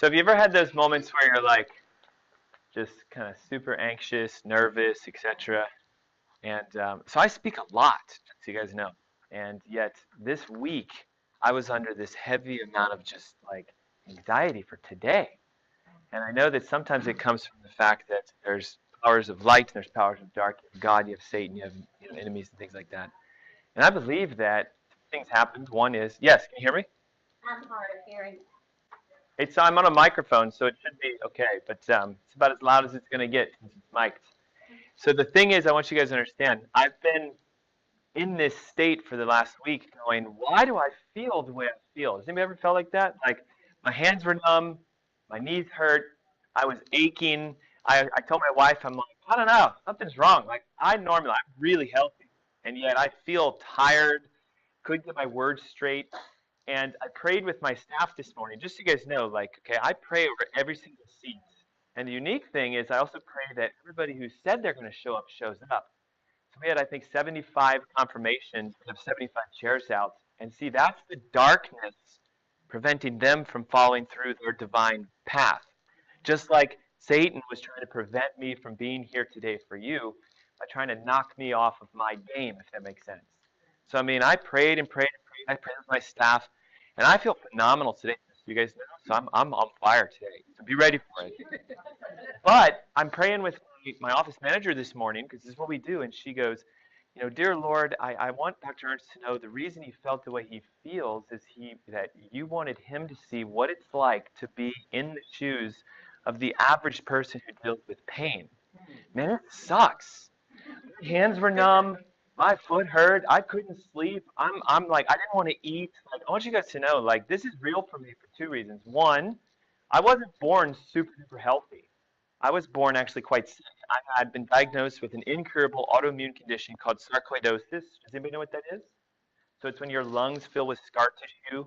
So have you ever had those moments where you're like just kind of super anxious, nervous, etc.? And so I speak a lot, so you guys know. And yet this week I was under this heavy amount of just like anxiety for today. And I know that sometimes it comes from the fact that there's powers of light and there's powers of dark. You have God, you have Satan, you have enemies and things like that. And I believe that things happen. One is, yes, can you hear me? I'm hard of hearing. I'm on a microphone, so it should be okay. But it's about as loud as it's going to get since it's mic'd. So the thing is, I want you guys to understand, I've been in this state for the last week going, why do I feel the way I feel? Has anybody ever felt like that? Like my hands were numb, my knees hurt, I was aching. I told my wife, I'm like, I don't know, something's wrong. Like I'm really healthy. And yet I feel tired, couldn't get my words straight. And I prayed with my staff this morning, just so you guys know, like, okay, I pray over every single seat. And the unique thing is I also pray that everybody who said they're going to show up shows up. So we had, I think, 75 confirmations of 75 chairs out. And see, that's the darkness preventing them from following through their divine path. Just like Satan was trying to prevent me from being here today for you by trying to knock me off of my game, if that makes sense. So, I mean, I prayed and prayed and prayed. I prayed with my staff, and I feel phenomenal today. You guys know, so I'm on fire today. So be ready for it. But I'm praying with my office manager this morning because this is what we do. And she goes, dear Lord, I want Dr. Ernst to know the reason he felt the way he feels is that you wanted him to see what it's like to be in the shoes of the average person who deals with pain. Man, it sucks. My hands were numb. My foot hurt. I couldn't sleep. I'm like, I didn't want to eat. Like, I want you guys to know, like, this is real for me for two reasons. One, I wasn't born super, super healthy. I was born actually quite sick. I had been diagnosed with an incurable autoimmune condition called sarcoidosis. Does anybody know what that is? So it's when your lungs fill with scar tissue.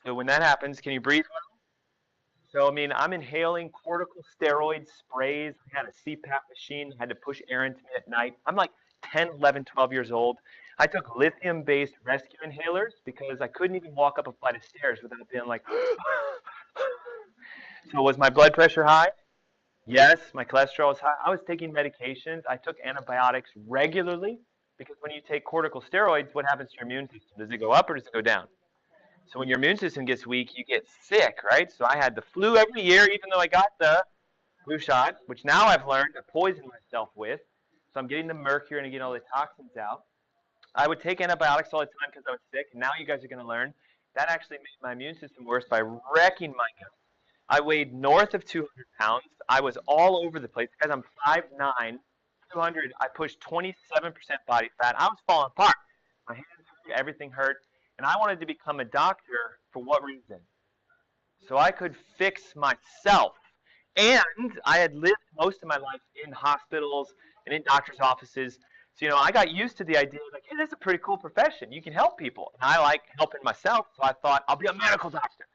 So when that happens, can you breathe well? So I mean, I'm inhaling corticosteroid sprays. I had a CPAP machine. I had to push air into me at night. I'm like 10, 11, 12 years old. I took lithium-based rescue inhalers because I couldn't even walk up a flight of stairs without being like. So was my blood pressure high? Yes, my cholesterol was high. I was taking medications. I took antibiotics regularly because when you take corticosteroids, what happens to your immune system? Does it go up or does it go down? So when your immune system gets weak, you get sick, right? So I had the flu every year, even though I got the flu shot, which now I've learned to poison myself with. So I'm getting the mercury and getting all the toxins out. I would take antibiotics all the time because I was sick. And now you guys are going to learn that actually made my immune system worse by wrecking my gut. I weighed north of 200 pounds. I was all over the place. Guys, I'm 5'9", 200. I pushed 27% body fat. I was falling apart. My hands hurt, everything hurt. And I wanted to become a doctor for what reason? So I could fix myself. And I had lived most of my life in hospitals and in doctors' offices. So, I got used to the idea like, hey, this is a pretty cool profession. You can help people. And I like helping myself. So I thought, I'll be a medical doctor.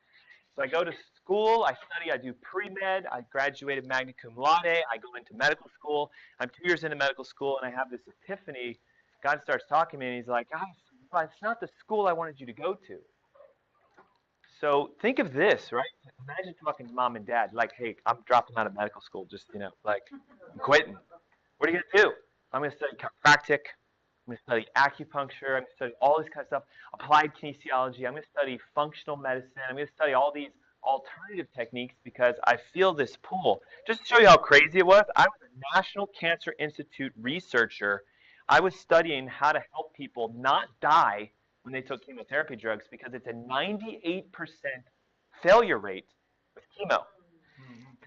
So I go to school, I study, I do pre-med, I graduated magna cum laude, I go into medical school. I'm 2 years into medical school, and I have this epiphany. God starts talking to me, and he's like, it's not the school I wanted you to go to. So think of this, right? Imagine talking to mom and dad, like, hey, I'm dropping out of medical school, just, like, I'm quitting. What are you going to do? I'm going to study chiropractic. I'm going to study acupuncture. I'm going to study all this kind of stuff, applied kinesiology. I'm going to study functional medicine. I'm going to study all these alternative techniques because I feel this pull. Just to show you how crazy it was, I was a National Cancer Institute researcher. I was studying how to help people not die when they took chemotherapy drugs because it's a 98% failure rate with chemo.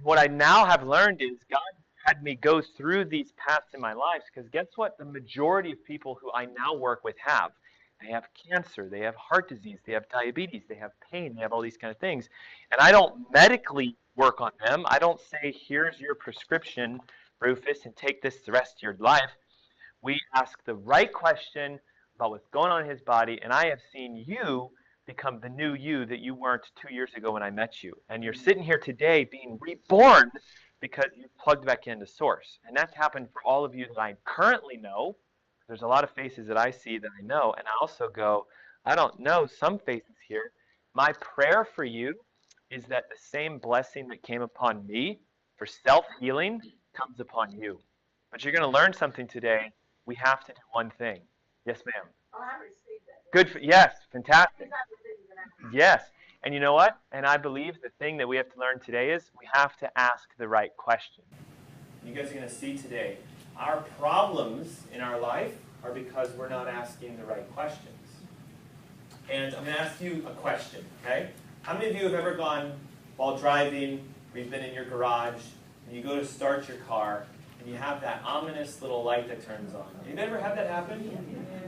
What I now have learned is God had me go through these paths in my life because guess what? The majority of people who I now work with have. They have cancer, they have heart disease, they have diabetes, they have pain, they have all these kind of things. And I don't medically work on them. I don't say, here's your prescription, Rufus, and take this the rest of your life. We ask the right question about what's going on in his body, and I have seen you become the new you that you weren't 2 years ago when I met you. And you're sitting here today being reborn because you plugged back into source. And that's happened for all of you that I currently know. There's a lot of faces that I see that I know, and I also go, I don't know some faces here. My prayer for you is that the same blessing that came upon me for self-healing comes upon you. But you're going to learn something today. We have to do one thing. Yes, ma'am. Oh, I received that. Good. Yes, fantastic. Because I received it. Yes. And you know what? And I believe the thing that we have to learn today is we have to ask the right question. You guys are going to see today, our problems in our life are because we're not asking the right questions. And I'm going to ask you a question, okay? How many of you have ever gone while driving, or you've been in your garage, and you go to start your car, and you have that ominous little light that turns on? Have you ever had that happen?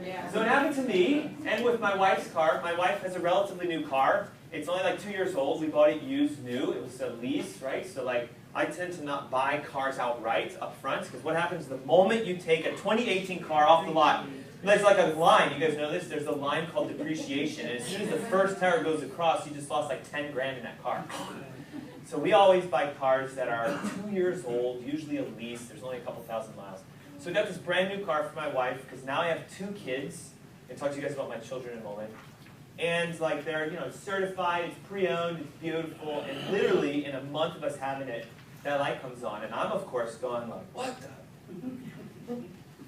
Yeah. So it happened to me, and with my wife's car. My wife has a relatively new car. It's only like 2 years old. We bought it used new. It was a lease, right? So like, I tend to not buy cars outright up front, because what happens the moment you take a 2018 car off the lot, there's like a line. You guys know this? There's a line called depreciation. And as soon as the first tire goes across, you just lost like 10 grand in that car. So we always buy cars that are 2 years old, usually a lease. There's only a couple thousand miles. So we got this brand new car for my wife, because now I have 2 kids. I'll talk to you guys about my children in a moment. And like they're, certified, it's pre-owned, it's beautiful, and literally in a month of us having it, that light comes on. And I'm, of course, going like, what the?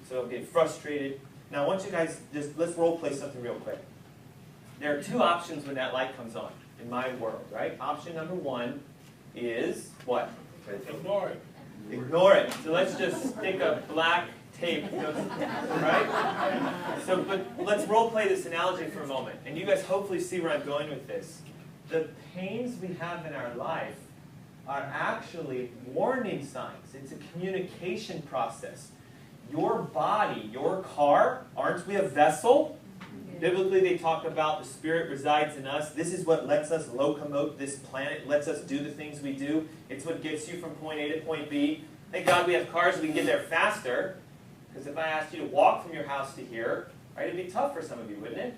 So I'm getting frustrated. Now I want you guys, let's role play something real quick. There are 2 options when that light comes on in my world, right? Option number 1 is what? Ignore it. Ignore it. So let's just stick a black tape, right? So, but let's role play this analogy for a moment, and you guys hopefully see where I'm going with this. The pains we have in our life are actually warning signs. It's a communication process. Your body, your car, aren't we a vessel? Biblically, they talk about the Spirit resides in us. This is what lets us locomote this planet, lets us do the things we do. It's what gets you from point A to point B. Thank God we have cars so we can get there faster. Because if I asked you to walk from your house to here, right, it'd be tough for some of you, wouldn't it?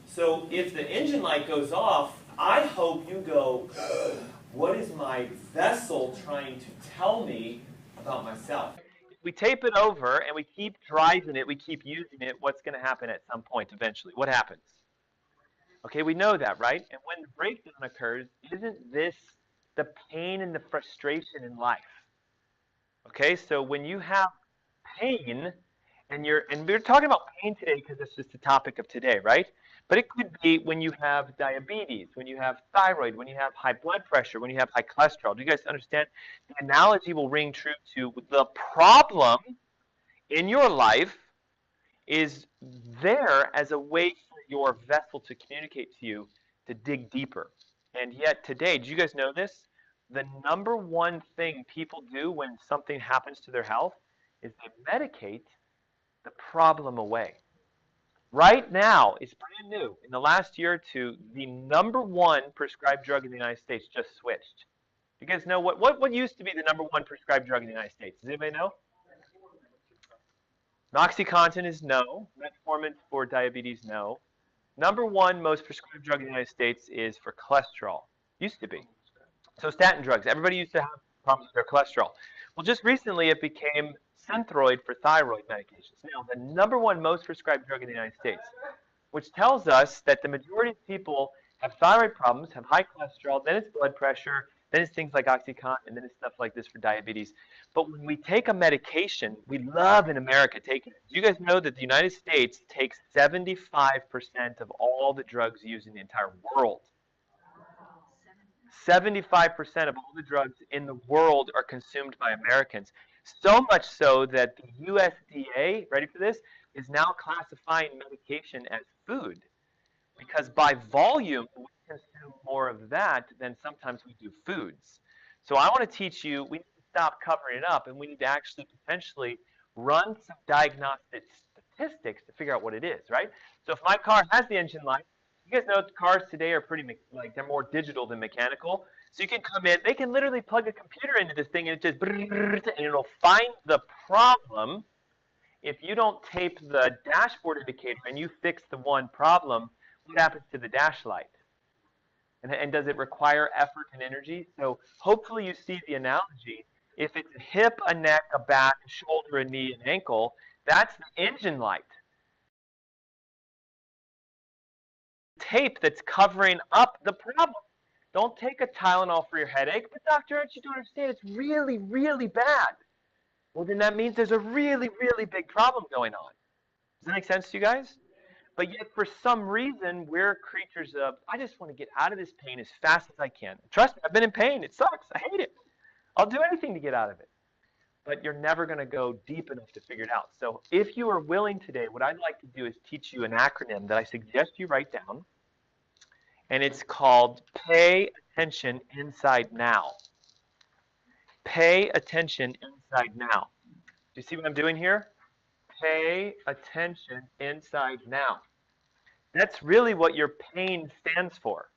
So if the engine light goes off, I hope you go, what is my vessel trying to tell me about myself? We tape it over and we keep driving it, we keep using it, what's going to happen at some point eventually? What happens? Okay, we know that, right? And when the breakdown occurs, isn't this the pain and the frustration in life? Okay, so when you have pain, and we're talking about pain today because it's just the topic of today, right? But it could be when you have diabetes, when you have thyroid, when you have high blood pressure, when you have high cholesterol. Do you guys understand? The analogy will ring true to the problem in your life is there as a way for your vessel to communicate to you to dig deeper. And yet today, do you guys know this? The number one thing people do when something happens to their health is they medicate the problem away. Right now, it's brand new. In the last year or two, the number 1 prescribed drug in the United States just switched. You guys know what used to be the number 1 prescribed drug in the United States? Does anybody know? OxyContin is no. Metformin for diabetes, no. Number 1 most prescribed drug in the United States is for cholesterol. Used to be. So statin drugs. Everybody used to have problems with their cholesterol. Well, just recently it became Synthroid for thyroid medications. Now, the number 1 most prescribed drug in the United States, which tells us that the majority of people have thyroid problems, have high cholesterol, then it's blood pressure, then it's things like OxyContin, and then it's stuff like this for diabetes. But when we take a medication, we love in America taking it. Do you guys know that the United States takes 75% of all the drugs used in the entire world? 75% of all the drugs in the world are consumed by Americans. So much so that the USDA, ready for this, is now classifying medication as food. Because by volume, we consume more of that than sometimes we do foods. So I want to teach you, we need to stop covering it up, and we need to actually potentially run some diagnostic statistics to figure out what it is, right? So if my car has the engine light, you guys know cars today are pretty, like, they're more digital than mechanical. So you can come in, they can literally plug a computer into this thing and it just, and it'll find the problem. If you don't tape the dashboard indicator and you fix the one problem, what happens to the dash light? And does it require effort and energy? So hopefully you see the analogy. If it's a hip, a neck, a back, a shoulder, a knee, an ankle, that's the engine light. Tape that's covering up the problem. Don't take a Tylenol for your headache. But doctor, aren't you don't understand? It's really, really bad. Well, then that means there's a really, really big problem going on. Does that make sense to you guys? But yet, for some reason, we're creatures of, I just want to get out of this pain as fast as I can. Trust me, I've been in pain. It sucks. I hate it. I'll do anything to get out of it. But you're never going to go deep enough to figure it out. So if you are willing today, what I'd like to do is teach you an acronym that I suggest you write down. And it's called Pay Attention Inside Now. Pay attention inside now. Do you see what I'm doing here? Pay attention inside now. That's really what your pain stands for.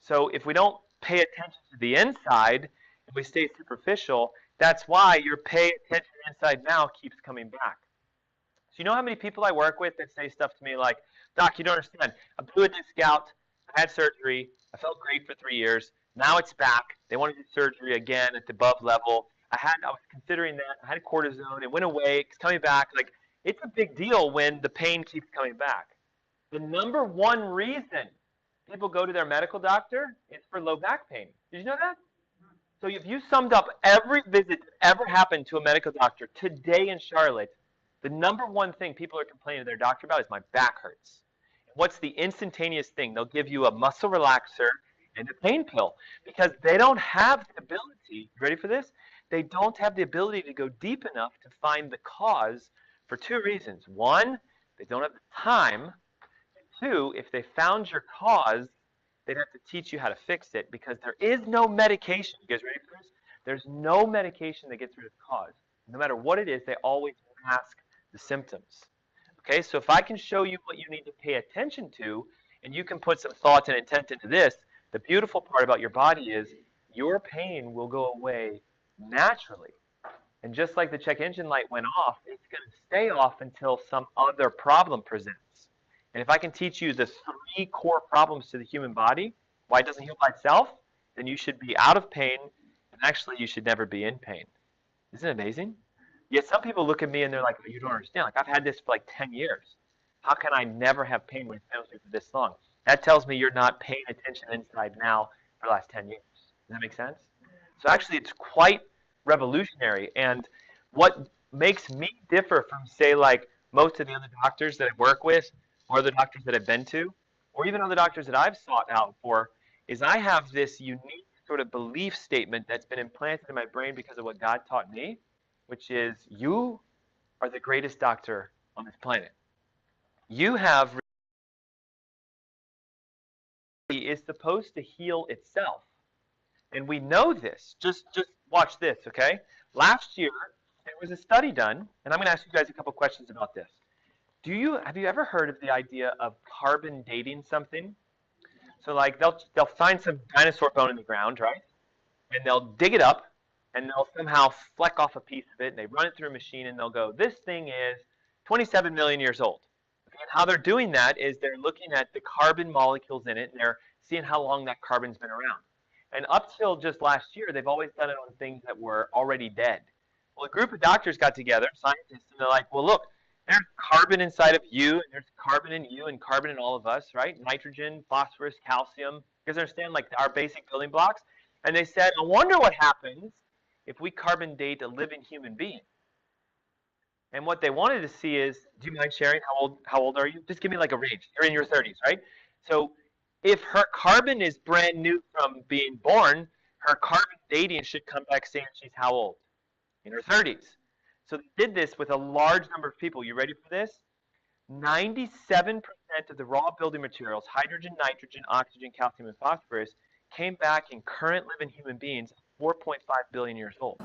So if we don't pay attention to the inside, if we stay superficial, that's why your pay attention inside now keeps coming back. So you know how many people I work with that say stuff to me like, Doc, you don't understand. I blew a disc out. I had surgery. I felt great for 3 years. Now it's back. They want to do surgery again at the above level. I was considering that. I had cortisone. It went away. It's coming back. Like, it's a big deal when the pain keeps coming back. The number one reason people go to their medical doctor is for low back pain. Did you know that? So if you summed up every visit that ever happened to a medical doctor today in Charlotte, the number one thing people are complaining to their doctor about is my back hurts. What's the instantaneous thing? They'll give you a muscle relaxer and a pain pill because they don't have the ability, you ready for this? They don't have the ability to go deep enough to find the cause for two reasons. One, they don't have the time. Two, if they found your cause, they'd have to teach you how to fix it because there is no medication. You guys ready for this? There's no medication that gets rid of the cause. No matter what it is, they always mask the symptoms. Okay, so if I can show you what you need to pay attention to, and you can put some thoughts and intent into this, the beautiful part about your body is your pain will go away naturally. And just like the check engine light went off, it's going to stay off until some other problem presents. And if I can teach you the 3 core problems to the human body, why it doesn't heal by itself, then you should be out of pain, and actually you should never be in pain. Isn't it amazing? Yet some people look at me and they're like, oh, you don't understand. Like, I've had this for like 10 years. How can I never have pain when it's been with me for this long? That tells me you're not paying attention inside now for the last 10 years. Does that make sense? So actually, it's quite revolutionary. And what makes me differ from, say, like most of the other doctors that I work with, or other doctors that I've been to, or even other doctors that I've sought out for, is I have this unique sort of belief statement that's been implanted in my brain because of what God taught me, which is you are the greatest doctor on this planet. You have is supposed to heal itself. And we know this. Just watch this, okay? Last year, there was a study done, and I'm going to ask you guys a couple questions about this. Have you ever heard of the idea of carbon dating something? So like they'll find some dinosaur bone in the ground, right? And they'll dig it up, and they'll somehow fleck off a piece of it, and they run it through a machine, and they'll go, this thing is 27 million years old. And how they're doing that is they're looking at the carbon molecules in it, and they're seeing how long that carbon's been around. And up till just last year, they've always done it on things that were already dead. Well, a group of doctors got together, scientists, and they're like, well, look, there's carbon inside of you, and there's carbon in you, and carbon in all of us, right? Nitrogen, phosphorus, calcium. You guys understand, like, our basic building blocks? And they said, I wonder what happens if we carbon date a living human being. And what they wanted to see is, do you mind sharing how old are you? Just give me like a range. You're in your 30s, right? So if her carbon is brand new from being born, her carbon dating should come back saying she's how old? In her 30s. So they did this with a large number of people. You ready for this? 97% of the raw building materials, hydrogen, nitrogen, oxygen, calcium, and phosphorus, came back in current living human beings 4.5 billion years old.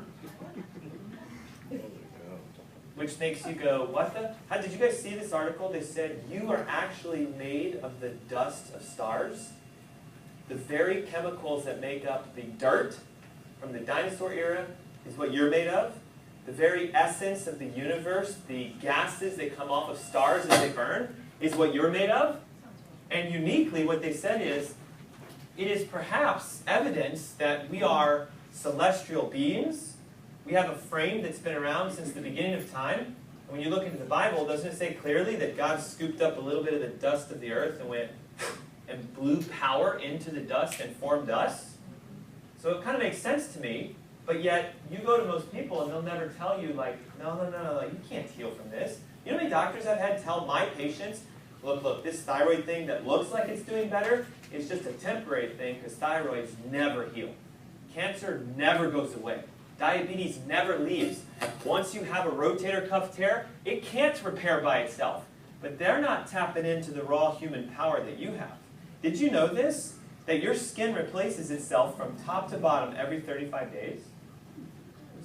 Which makes you go, what the? How, did you guys see this article? They said you are actually made of the dust of stars. The very chemicals that make up the dirt from the dinosaur era is what you're made of. The very essence of the universe, the gases that come off of stars as they burn, is what you're made of. And uniquely, what they said is, it is perhaps evidence that we are celestial beings. We have a frame that's been around since the beginning of time. And when you look into the Bible, doesn't it say clearly that God scooped up a little bit of the dust of the earth and went, and blew power into the dust and formed us. So it kind of makes sense to me, but yet you go to most people and they'll never tell you, like, no, you can't heal from this. You know how many doctors I've had tell my patients, look, this thyroid thing that looks like it's doing better is just a temporary thing because thyroids never heal. Cancer never goes away. Diabetes never leaves. Once you have a rotator cuff tear, it can't repair by itself. But they're not tapping into the raw human power that you have. Did you know this? That your skin replaces itself from top to bottom every 35 days?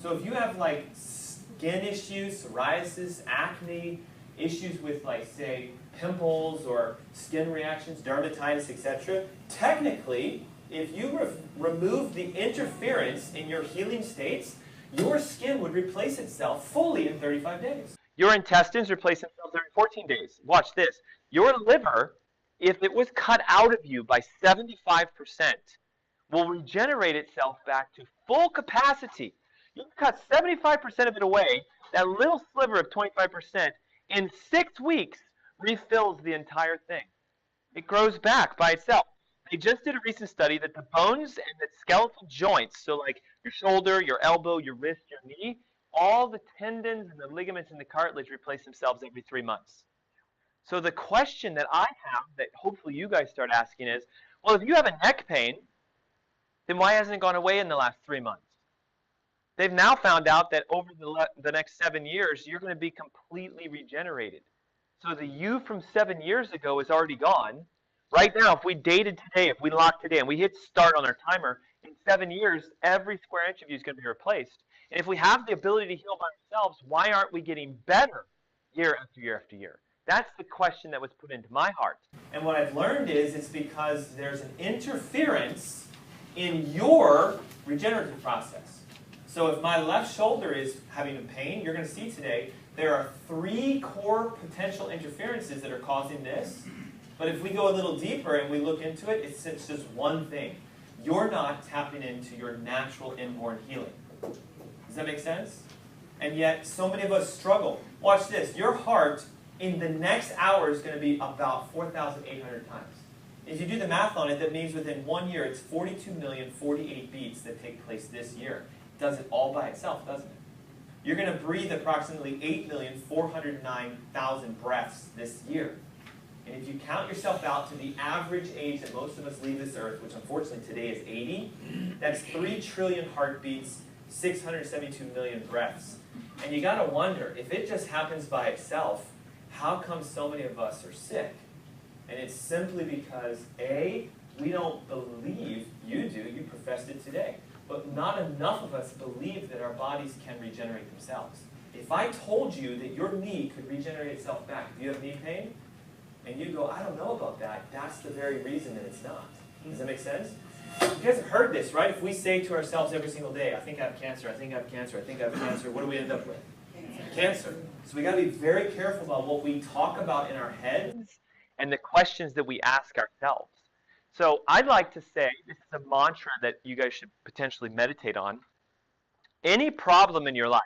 So if you have like skin issues, psoriasis, acne, issues with like say pimples or skin reactions, dermatitis, etc., technically, if you remove the interference in your healing states, your skin would replace itself fully in 35 days. Your intestines replace themselves every 14 days. Watch this. Your liver, if it was cut out of you by 75%, will regenerate itself back to full capacity. You cut 75% of it away, that little sliver of 25%, in 6 weeks refills the entire thing. It grows back by itself. They just did a recent study that the bones and the skeletal joints, so like your shoulder, your elbow, your wrist, your knee, all the tendons and the ligaments and the cartilage replace themselves every 3 months. So the question that I have that hopefully you guys start asking is, well, if you have a neck pain, then why hasn't it gone away in the last 3 months? They've now found out that over the next 7 years, you're going to be completely regenerated. So the you from 7 years ago is already gone. Right now, if we dated today, if we locked today, and we hit start on our timer, in 7 years, every square inch of you is going to be replaced. And if we have the ability to heal by ourselves, why aren't we getting better year after year after year? That's the question that was put into my heart. And what I've learned is it's because there's an interference in your regenerative process. So if my left shoulder is having a pain, you're going to see today, there are 3 core potential interferences that are causing this. But if we go a little deeper and we look into it, it's just one thing. You're not tapping into your natural inborn healing. Does that make sense? And yet, so many of us struggle. Watch this. Your heart in the next hour is going to be about 4,800 times. If you do the math on it, that means within 1 year, it's 42,048 beats that take place this year. It does it all by itself, doesn't it? You're going to breathe approximately 8,409,000 breaths this year. And if you count yourself out to the average age that most of us leave this earth, which unfortunately today is 80, that's 3 trillion heartbeats, 672 million breaths. And you got to wonder, if it just happens by itself, how come so many of us are sick? And it's simply because, A, we don't believe, you do, you professed it today, but not enough of us believe that our bodies can regenerate themselves. If I told you that your knee could regenerate itself back, do you have knee pain? And you go, I don't know about that. That's the very reason that it's not. Does that make sense? You guys have heard this, right? If we say to ourselves every single day, I think I have cancer, I think I have cancer, I think I have cancer, what do we end up with? Cancer. So we got to be very careful about what we talk about in our heads and the questions that we ask ourselves. So I'd like to say, this is a mantra that you guys should potentially meditate on. Any problem in your life,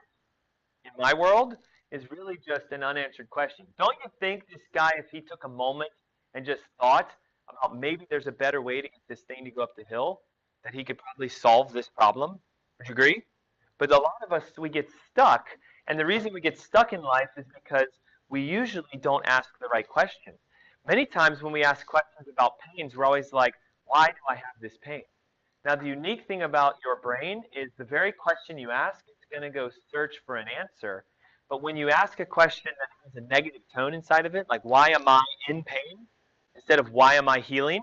in my world, is really just an unanswered question. Don't you think this guy, if he took a moment and just thought about maybe there's a better way to get this thing to go up the hill, that he could probably solve this problem? Would you agree? But a lot of us, we get stuck, and the reason we get stuck in life is because we usually don't ask the right question. Many times when we ask questions about pains, we're always like, why do I have this pain? Now, the unique thing about your brain is the very question you ask, it's going to go search for an answer. But when you ask a question that has a negative tone inside of it, like why am I in pain, instead of why am I healing,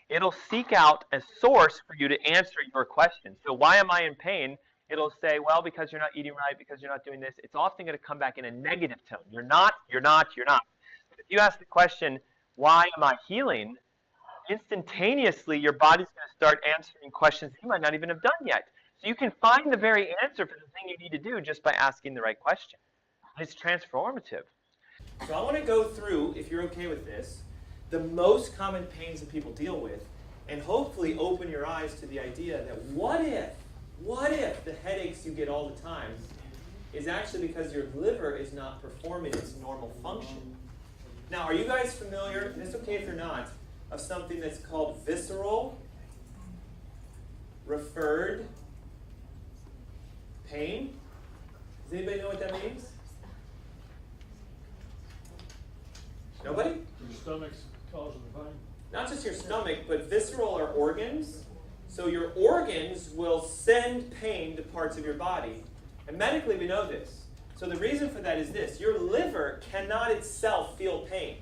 it'll seek out a source for you to answer your question. So why am I in pain? It'll say, well, because you're not eating right, because you're not doing this. It's often going to come back in a negative tone. You're not, you're not, you're not. But if you ask the question, why am I healing, instantaneously your body's going to start answering questions you might not even have done yet. So you can find the very answer for the thing you need to do just by asking the right question. It's transformative. So I want to go through, if you're okay with this, the most common pains that people deal with, and hopefully open your eyes to the idea that what if the headaches you get all the time is actually because your liver is not performing its normal function. Now, are you guys familiar, and it's okay if you're not, of something that's called visceral referred pain. Does anybody know what that means? Nobody? Your stomach's causing the pain. Not just your stomach, but visceral are organs. So your organs will send pain to parts of your body. And medically we know this. So the reason for that is this. Your liver cannot itself feel pain.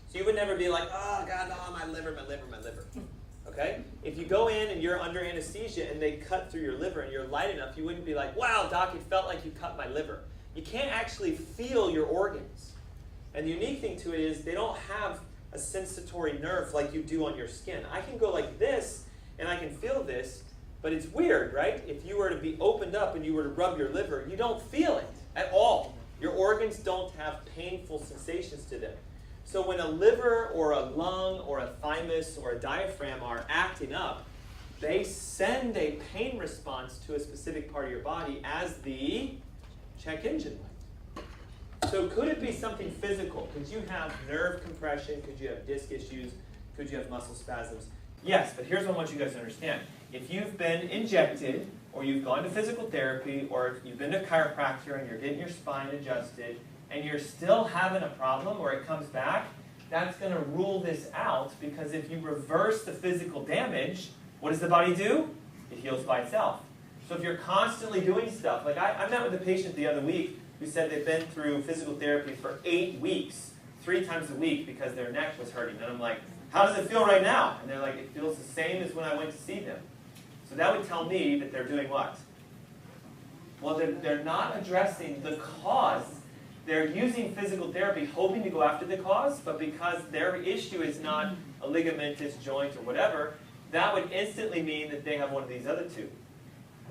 So you would never be like, oh God, no, my liver, my liver, my liver. Okay? If you go in and you're under anesthesia and they cut through your liver and you're light enough, you wouldn't be like, wow, doc, it felt like you cut my liver. You can't actually feel your organs. And the unique thing to it is they don't have a sensatory nerve like you do on your skin. I can go like this and I can feel this, but it's weird, right? If you were to be opened up and you were to rub your liver, you don't feel it at all. Your organs don't have painful sensations to them. So when a liver or a lung or a thymus or a diaphragm are acting up, they send a pain response to a specific part of your body as the check engine light. So could it be something physical? Could you have nerve compression? Could you have disc issues? Could you have muscle spasms? Yes, but here's what I want you guys to understand. If you've been injected, or you've gone to physical therapy, or you've been to a chiropractor and you're getting your spine adjusted, and you're still having a problem or it comes back, that's going to rule this out, because if you reverse the physical damage, what does the body do? It heals by itself. So if you're constantly doing stuff, like I met with a patient the other week who said they've been through physical therapy for 8 weeks, 3 times a week, because their neck was hurting. And I'm like, how does it feel right now? And they're like, it feels the same as when I went to see them. So that would tell me that they're doing what? Well, they're not addressing the cause. They're using physical therapy hoping to go after the cause, but because their issue is not a ligamentous joint or whatever, that would instantly mean that they have one of these other two.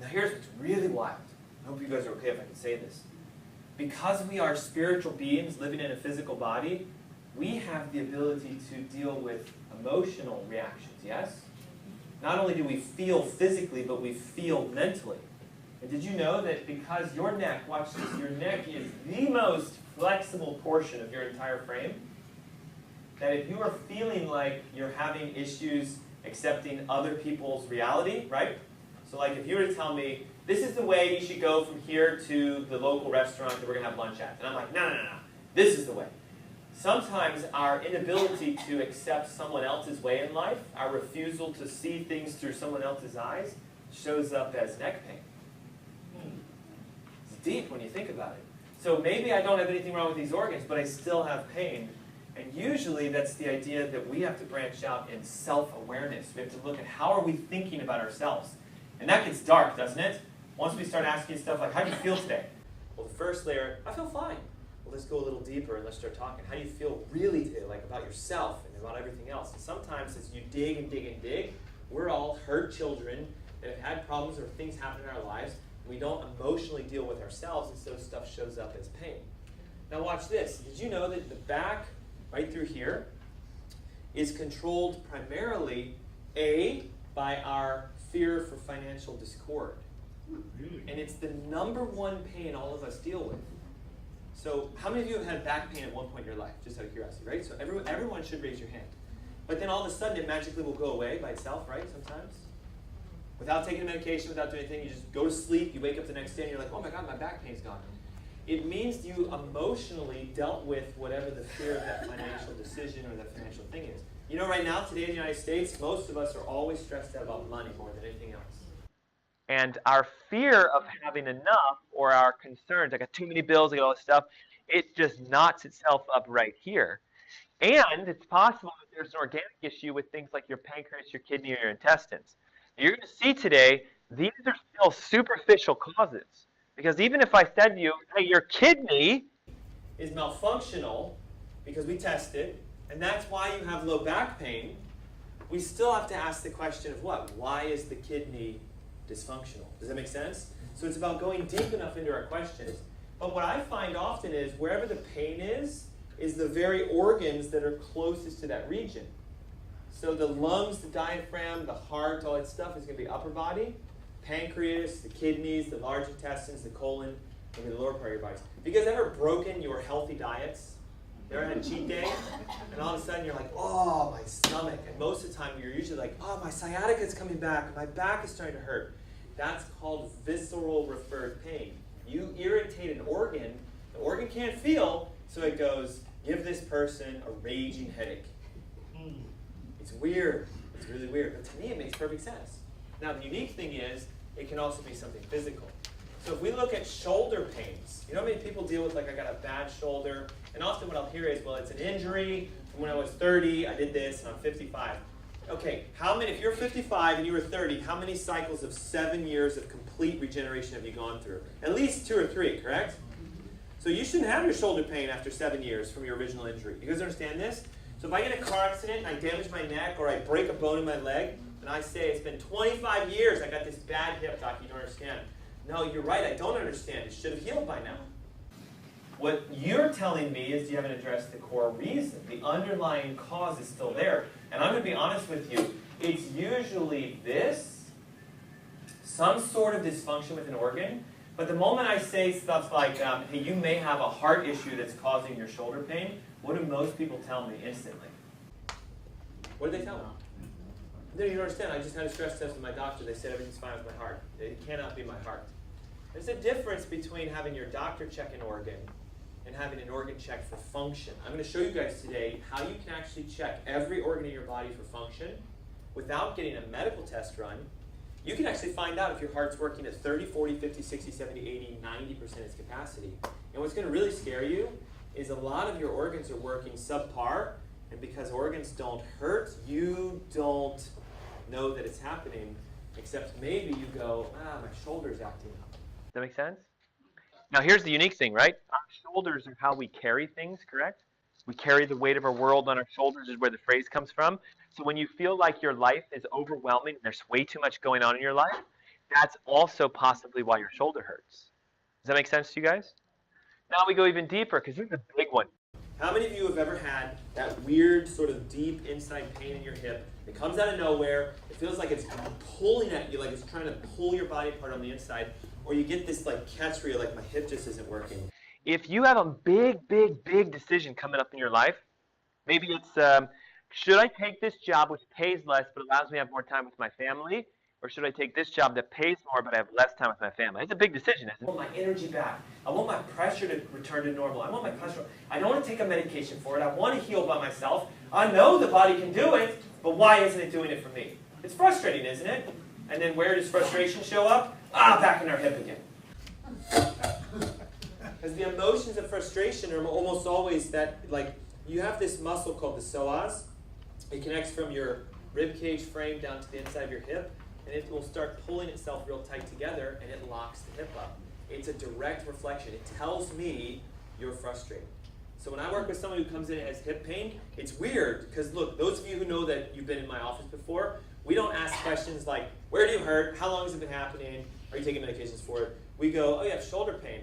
Now here's what's really wild. I hope you guys are okay if I can say this. Because we are spiritual beings living in a physical body, we have the ability to deal with emotional reactions, yes? Not only do we feel physically, but we feel mentally. And did you know that because your neck, watch this, your neck is the most flexible portion of your entire frame, that if you are feeling like you're having issues accepting other people's reality, right? So like if you were to tell me, this is the way you should go from here to the local restaurant that we're going to have lunch at. And I'm like, no, this is the way. Sometimes our inability to accept someone else's way in life, our refusal to see things through someone else's eyes, shows up as neck pain. It's deep when you think about it. So maybe I don't have anything wrong with these organs, but I still have pain. And usually that's the idea that we have to branch out in self-awareness. We have to look at how are we thinking about ourselves. And that gets dark, doesn't it? Once we start asking stuff like, how do you feel today? Well, the first layer, I feel fine. Well, let's go a little deeper and let's start talking. How do you feel really today, like about yourself and about everything else? And sometimes as you dig and dig and dig, we're all hurt children that have had problems or things happen in our lives. We don't emotionally deal with ourselves, and so stuff shows up as pain. Now watch this. Did you know that the back, right through here, is controlled primarily, A, by our fear for financial discord. And it's the #1 pain all of us deal with. So how many of you have had back pain at one point in your life? Just out of curiosity, right? So everyone should raise your hand. But then all of a sudden it magically will go away by itself, right? Sometimes. Without taking medication, without doing anything, you just go to sleep, you wake up the next day and you're like, oh my God, my back pain's gone. It means you emotionally dealt with whatever the fear of that financial decision or that financial thing is. You know, right now, today in the United States, most of us are always stressed out about money more than anything else. And our fear of having enough, or our concerns, I got too many bills, I got all this stuff, it just knots itself up right here. And it's possible that there's an organic issue with things like your pancreas, your kidney, or your intestines. You're going to see today, these are still superficial causes. Because even if I said to you, hey, your kidney is malfunctional because we tested, and that's why you have low back pain, we still have to ask the question of what? Why is the kidney dysfunctional? Does that make sense? So it's about going deep enough into our questions. But what I find often is wherever the pain is the very organs that are closest to that region. So the lungs, the diaphragm, the heart, all that stuff is going to be upper body. Pancreas, the kidneys, the large intestines, the colon, and the lower part of your bodies. Have you guys ever broken your healthy diets? You ever had a cheat day? And all of a sudden you're like, oh, my stomach. And most of the time you're usually like, oh, my sciatica is coming back. My back is starting to hurt. That's called visceral referred pain. You irritate an organ. The organ can't feel, so it goes, give this person a raging headache. It's weird. It's really weird. But to me, it makes perfect sense. Now, the unique thing is, it can also be something physical. So if we look at shoulder pains, you know how many people deal with, like, I got a bad shoulder? And often what I'll hear is, well, it's an injury. From when I was 30, I did this, and I'm 55. Okay, how many, if you're 55 and you were 30, how many cycles of 7 years of complete regeneration have you gone through? At least 2 or 3, correct? So you shouldn't have your shoulder pain after 7 years from your original injury. You guys understand this? So if I get a car accident and I damage my neck or I break a bone in my leg, and I say, it's been 25 years, I got this bad hip, doc, you don't understand. No, you're right, I don't understand. It should have healed by now. What you're telling me is you haven't addressed the core reason. The underlying cause is still there. And I'm going to be honest with you, it's usually this, some sort of dysfunction with an organ. But the moment I say stuff like, hey, you may have a heart issue that's causing your shoulder pain, what do most people tell me instantly? What do they tell me? No, you don't understand. I just had a stress test with my doctor. They said everything's fine with my heart. It cannot be my heart. There's a difference between having your doctor check an organ and having an organ check for function. I'm going to show you guys today how you can actually check every organ in your body for function without getting a medical test run. You can actually find out if your heart's working at 30, 40, 50, 60, 70, 80, 90% its capacity. And what's going to really scare you is a lot of your organs are working subpar, and because organs don't hurt, you don't know that it's happening, except maybe you go, my shoulder's acting up. Does that make sense? Now here's the unique thing, right? Our shoulders are how we carry things, correct? We carry the weight of our world on our shoulders is where the phrase comes from. So when you feel like your life is overwhelming, there's way too much going on in your life, that's also possibly why your shoulder hurts. Does that make sense to you guys? Now we go even deeper, because this is a big one. How many of you have ever had that weird sort of deep inside pain in your hip? It comes out of nowhere. It feels like it's pulling at you, like it's trying to pull your body apart on the inside. Or you get this like catch where you're like, my hip just isn't working. If you have a big decision coming up in your life, maybe it's, should I take this job which pays less but allows me to have more time with my family? Or should I take this job that pays more but I have less time with my family? It's a big decision, isn't it? I want my energy back. I want my pressure to return to normal. I want my cholesterol. I don't want to take a medication for it. I want to heal by myself. I know the body can do it, but why isn't it doing it for me? It's frustrating, isn't it? And then where does frustration show up? Back in our hip again. Because the emotions of frustration are almost always that, like, you have this muscle called the psoas. It connects from your rib cage frame down to the inside of your hip, and it will start pulling itself real tight together, and it locks the hip up. It's a direct reflection. It tells me you're frustrated. So when I work with someone who comes in and has hip pain, it's weird, because look, those of you who know that you've been in my office before, we don't ask questions like, where do you hurt? How long has it been happening? Are you taking medications for it? We go, oh, you have shoulder pain.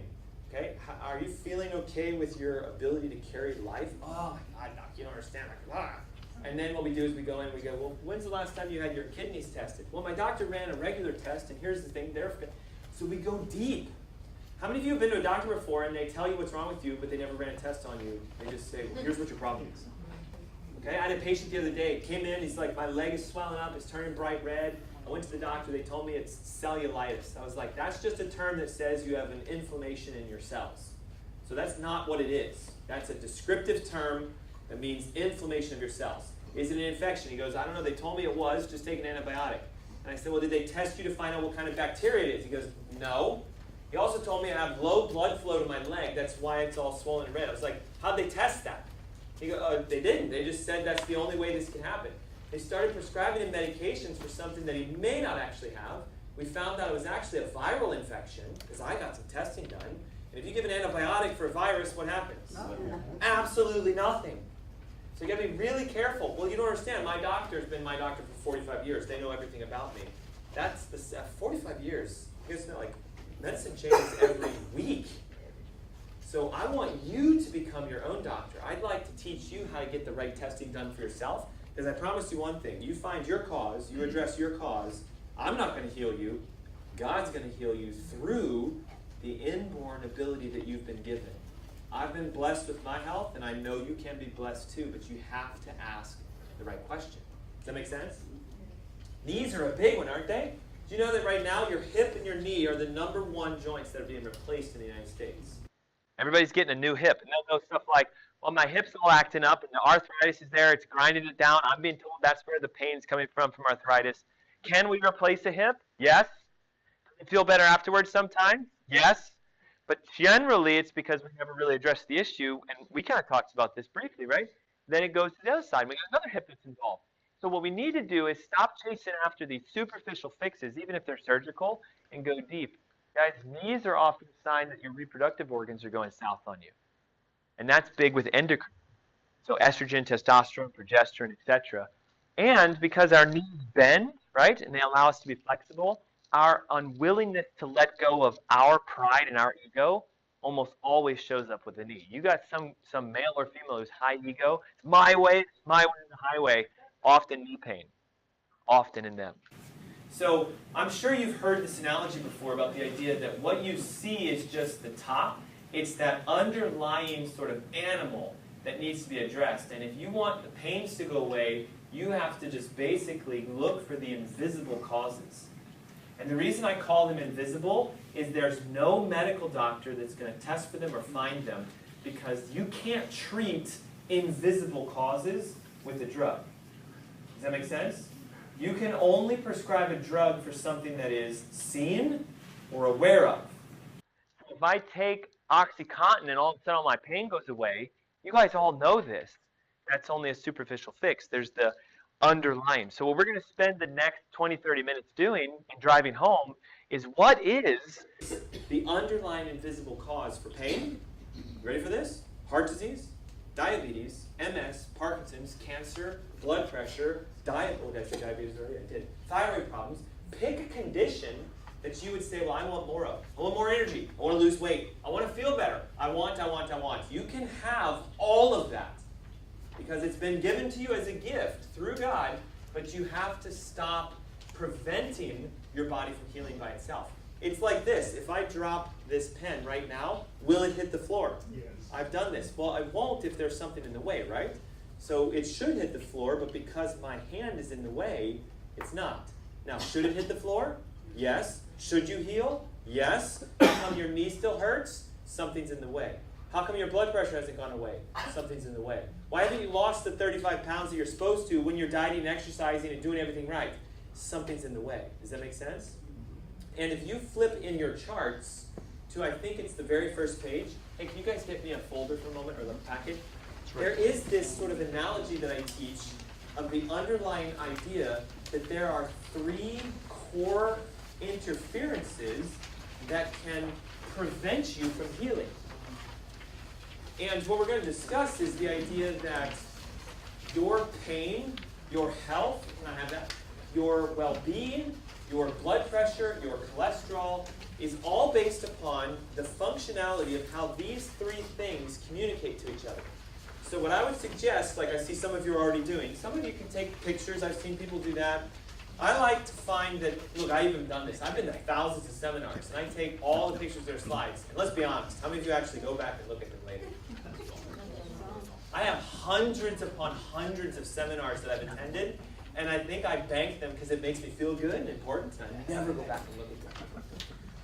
Okay, are you feeling okay with your ability to carry life? Oh my God, doc, you don't understand. And then what we do is we go in and we go, well, when's the last time you had your kidneys tested? Well, my doctor ran a regular test, and here's the thing, so we go deep. How many of you have been to a doctor before and they tell you what's wrong with you, but they never ran a test on you? They just say, well, here's what your problem is. Okay, I had a patient the other day, came in, he's like, my leg is swelling up, it's turning bright red. I went to the doctor, they told me it's cellulitis. I was like, that's just a term that says you have an inflammation in your cells. So that's not what it is. That's a descriptive term that means inflammation of your cells. Is it an infection? He goes, I don't know, they told me it was, just take an antibiotic. And I said, well, did they test you to find out what kind of bacteria it is? He goes, no. He also told me I have low blood flow to my leg, that's why it's all swollen and red. I was like, how'd they test that? He goes, they didn't. They just said that's the only way this can happen. They started prescribing him medications for something that he may not actually have. We found out it was actually a viral infection, because I got some testing done. And if you give an antibiotic for a virus, what happens? Nothing. Absolutely nothing. So you got to be really careful. Well, you don't understand. My doctor's been my doctor for 45 years. They know everything about me. That's the 45 years. You guys know, like, medicine changes every week. So I want you to become your own doctor. I'd like to teach you how to get the right testing done for yourself, because I promise you one thing. You find your cause, you address your cause. I'm not going to heal you. God's going to heal you through the inborn ability that you've been given. I've been blessed with my health, and I know you can be blessed too, but you have to ask the right question. Does that make sense? Knees are a big one, aren't they? Do you know that right now your hip and your knee are the #1 joints that are being replaced in the United States? Everybody's getting a new hip, and they'll know stuff like, well, my hip's all acting up, and the arthritis is there. It's grinding it down. I'm being told that's where the pain's coming from arthritis. Can we replace a hip? Yes. Does it feel better afterwards sometimes? Yes. But generally, it's because we never really addressed the issue, and we kind of talked about this briefly, right? Then it goes to the other side. We got another hip that's involved. So what we need to do is stop chasing after these superficial fixes, even if they're surgical, and go deep. Guys, knees are often a sign that your reproductive organs are going south on you. And that's big with endocrine. So estrogen, testosterone, progesterone, etc. And because our knees bend, right, and they allow us to be flexible, our unwillingness to let go of our pride and our ego almost always shows up with the knee. You got some male or female who's high ego, it's my way or the highway, often knee pain, often in them. So I'm sure you've heard this analogy before about the idea that what you see is just the top. It's that underlying sort of animal that needs to be addressed. And if you want the pains to go away, you have to just basically look for the invisible causes. And the reason I call them invisible is there's no medical doctor that's going to test for them or find them, because you can't treat invisible causes with a drug. Does that make sense? You can only prescribe a drug for something that is seen or aware of. If I take OxyContin and all of a sudden all my pain goes away, you guys all know this. That's only a superficial fix. There's the underlying. So what we're going to spend the next 20, 30 minutes doing and driving home is what is the underlying invisible cause for pain. Ready for this? Heart disease, diabetes, MS, Parkinson's, cancer, blood pressure, did I say diabetes already? I did. Thyroid problems. Pick a condition that you would say, well, I want more of. I want more energy. I want to lose weight. I want to feel better. I want. You can have all of that because it's been given to you as a gift through God, but you have to stop preventing your body from healing by itself. It's like this. If I drop this pen right now, will it hit the floor? Yes. I've done this. Well, I won't if there's something in the way, right? So it should hit the floor, but because my hand is in the way, it's not. Now, should it hit the floor? Yes. Should you heal? Yes. How come your knee still hurts? Something's in the way. How come your blood pressure hasn't gone away? Something's in the way. Why haven't you lost the 35 pounds that you're supposed to when you're dieting and exercising and doing everything right? Something's in the way. Does that make sense? And if you flip in your charts to, I think it's the very first page. Hey, can you guys get me a folder for a moment, or the packet? There is this sort of analogy that I teach of the underlying idea that there are 3 core interferences that can prevent you from healing. And what we're going to discuss is the idea that your pain, your health, can I have that? Your well-being, your blood pressure, your cholesterol, is all based upon the functionality of how these 3 things communicate to each other. So what I would suggest, like I see some of you are already doing, some of you can take pictures. I've seen people do that. I like to find that, look, I've even done this. I've been to thousands of seminars, and I take all the pictures of their slides. And let's be honest, how many of you actually go back and look at them later? I have hundreds upon hundreds of seminars that I've attended, and I think I bank them because it makes me feel good and important, and I never go back and look at them.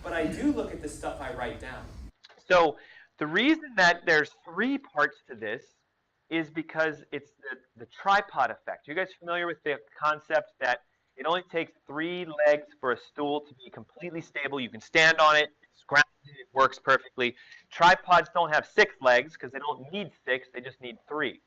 But I do look at the stuff I write down. So the reason that there's 3 parts to this is because it's the tripod effect. You guys familiar with the concept that it only takes 3 legs for a stool to be completely stable? You can stand on it, it's grounded, it works perfectly. Tripods don't have 6 legs because they don't need 6, they just need 3.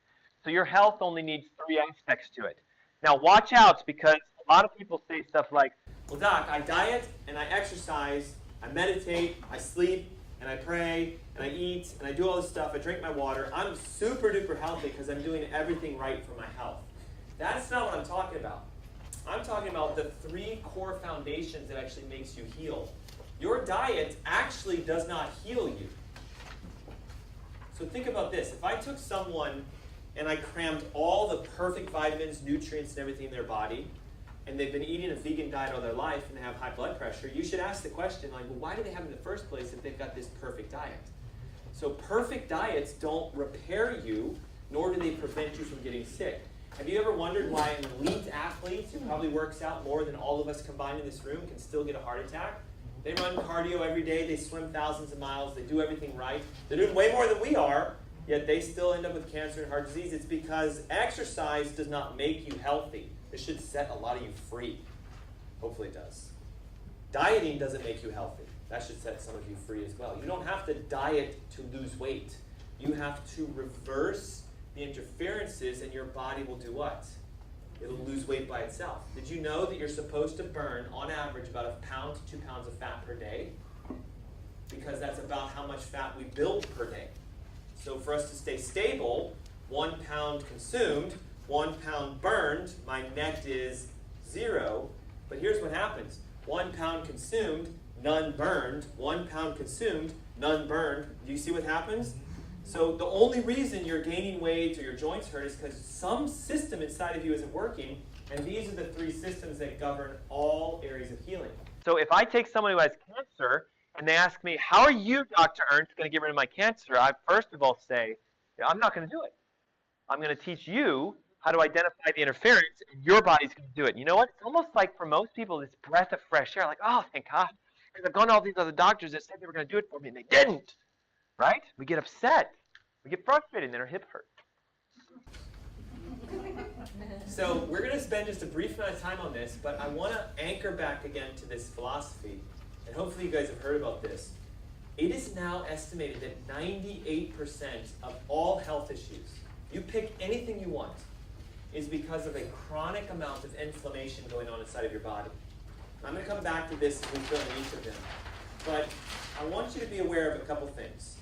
So your health only needs 3 aspects to it. Now watch out, because a lot of people say stuff like, well, Doc, I diet and I exercise, I meditate, I sleep, and I pray, and I eat, and I do all this stuff, I drink my water. I'm super duper healthy because I'm doing everything right for my health. That's not what I'm talking about. I'm talking about the 3 core foundations that actually makes you heal. Your diet actually does not heal you. So think about this. If I took someone and I crammed all the perfect vitamins, nutrients, and everything in their body, and they've been eating a vegan diet all their life and they have high blood pressure, you should ask the question, like, well, why do they have it in the first place if they've got this perfect diet? So perfect diets don't repair you, nor do they prevent you from getting sick. Have you ever wondered why an elite athlete who probably works out more than all of us combined in this room can still get a heart attack? They run cardio every day, they swim thousands of miles, they do everything right. They're doing way more than we are, yet they still end up with cancer and heart disease. It's because exercise does not make you healthy. It should set a lot of you free. Hopefully it does. Dieting doesn't make you healthy. That should set some of you free as well. You don't have to diet to lose weight. You have to reverse the interferences, and your body will do what? It'll lose weight by itself. Did you know that you're supposed to burn, on average, about 1 pound to 2 pounds of fat per day? Because that's about how much fat we build per day. So for us to stay stable, 1 pound consumed, 1 pound burned, my net is 0. But here's what happens. 1 pound consumed, none burned. 1 pound consumed, none burned. Do you see what happens? So the only reason you're gaining weight or your joints hurt is because some system inside of you isn't working, and these are the 3 systems that govern all areas of healing. So if I take someone who has cancer and they ask me, how are you, Dr. Ernst, going to get rid of my cancer? I first of all say, I'm not going to do it. I'm going to teach you how to identify the interference, and your body's going to do it. You know what? It's almost like for most people, this breath of fresh air, like, oh, thank God. Because I've gone to all these other doctors that said they were going to do it for me, and they didn't. Right? We get upset. We get frustrated, and then our hip hurts. So we're going to spend just a brief amount of time on this, but I want to anchor back again to this philosophy, and hopefully you guys have heard about this. It is now estimated that 98% of all health issues, you pick anything you want, is because of a chronic amount of inflammation going on inside of your body. I'm going to come back to this as we fill in each of them, but I want you to be aware of a couple things.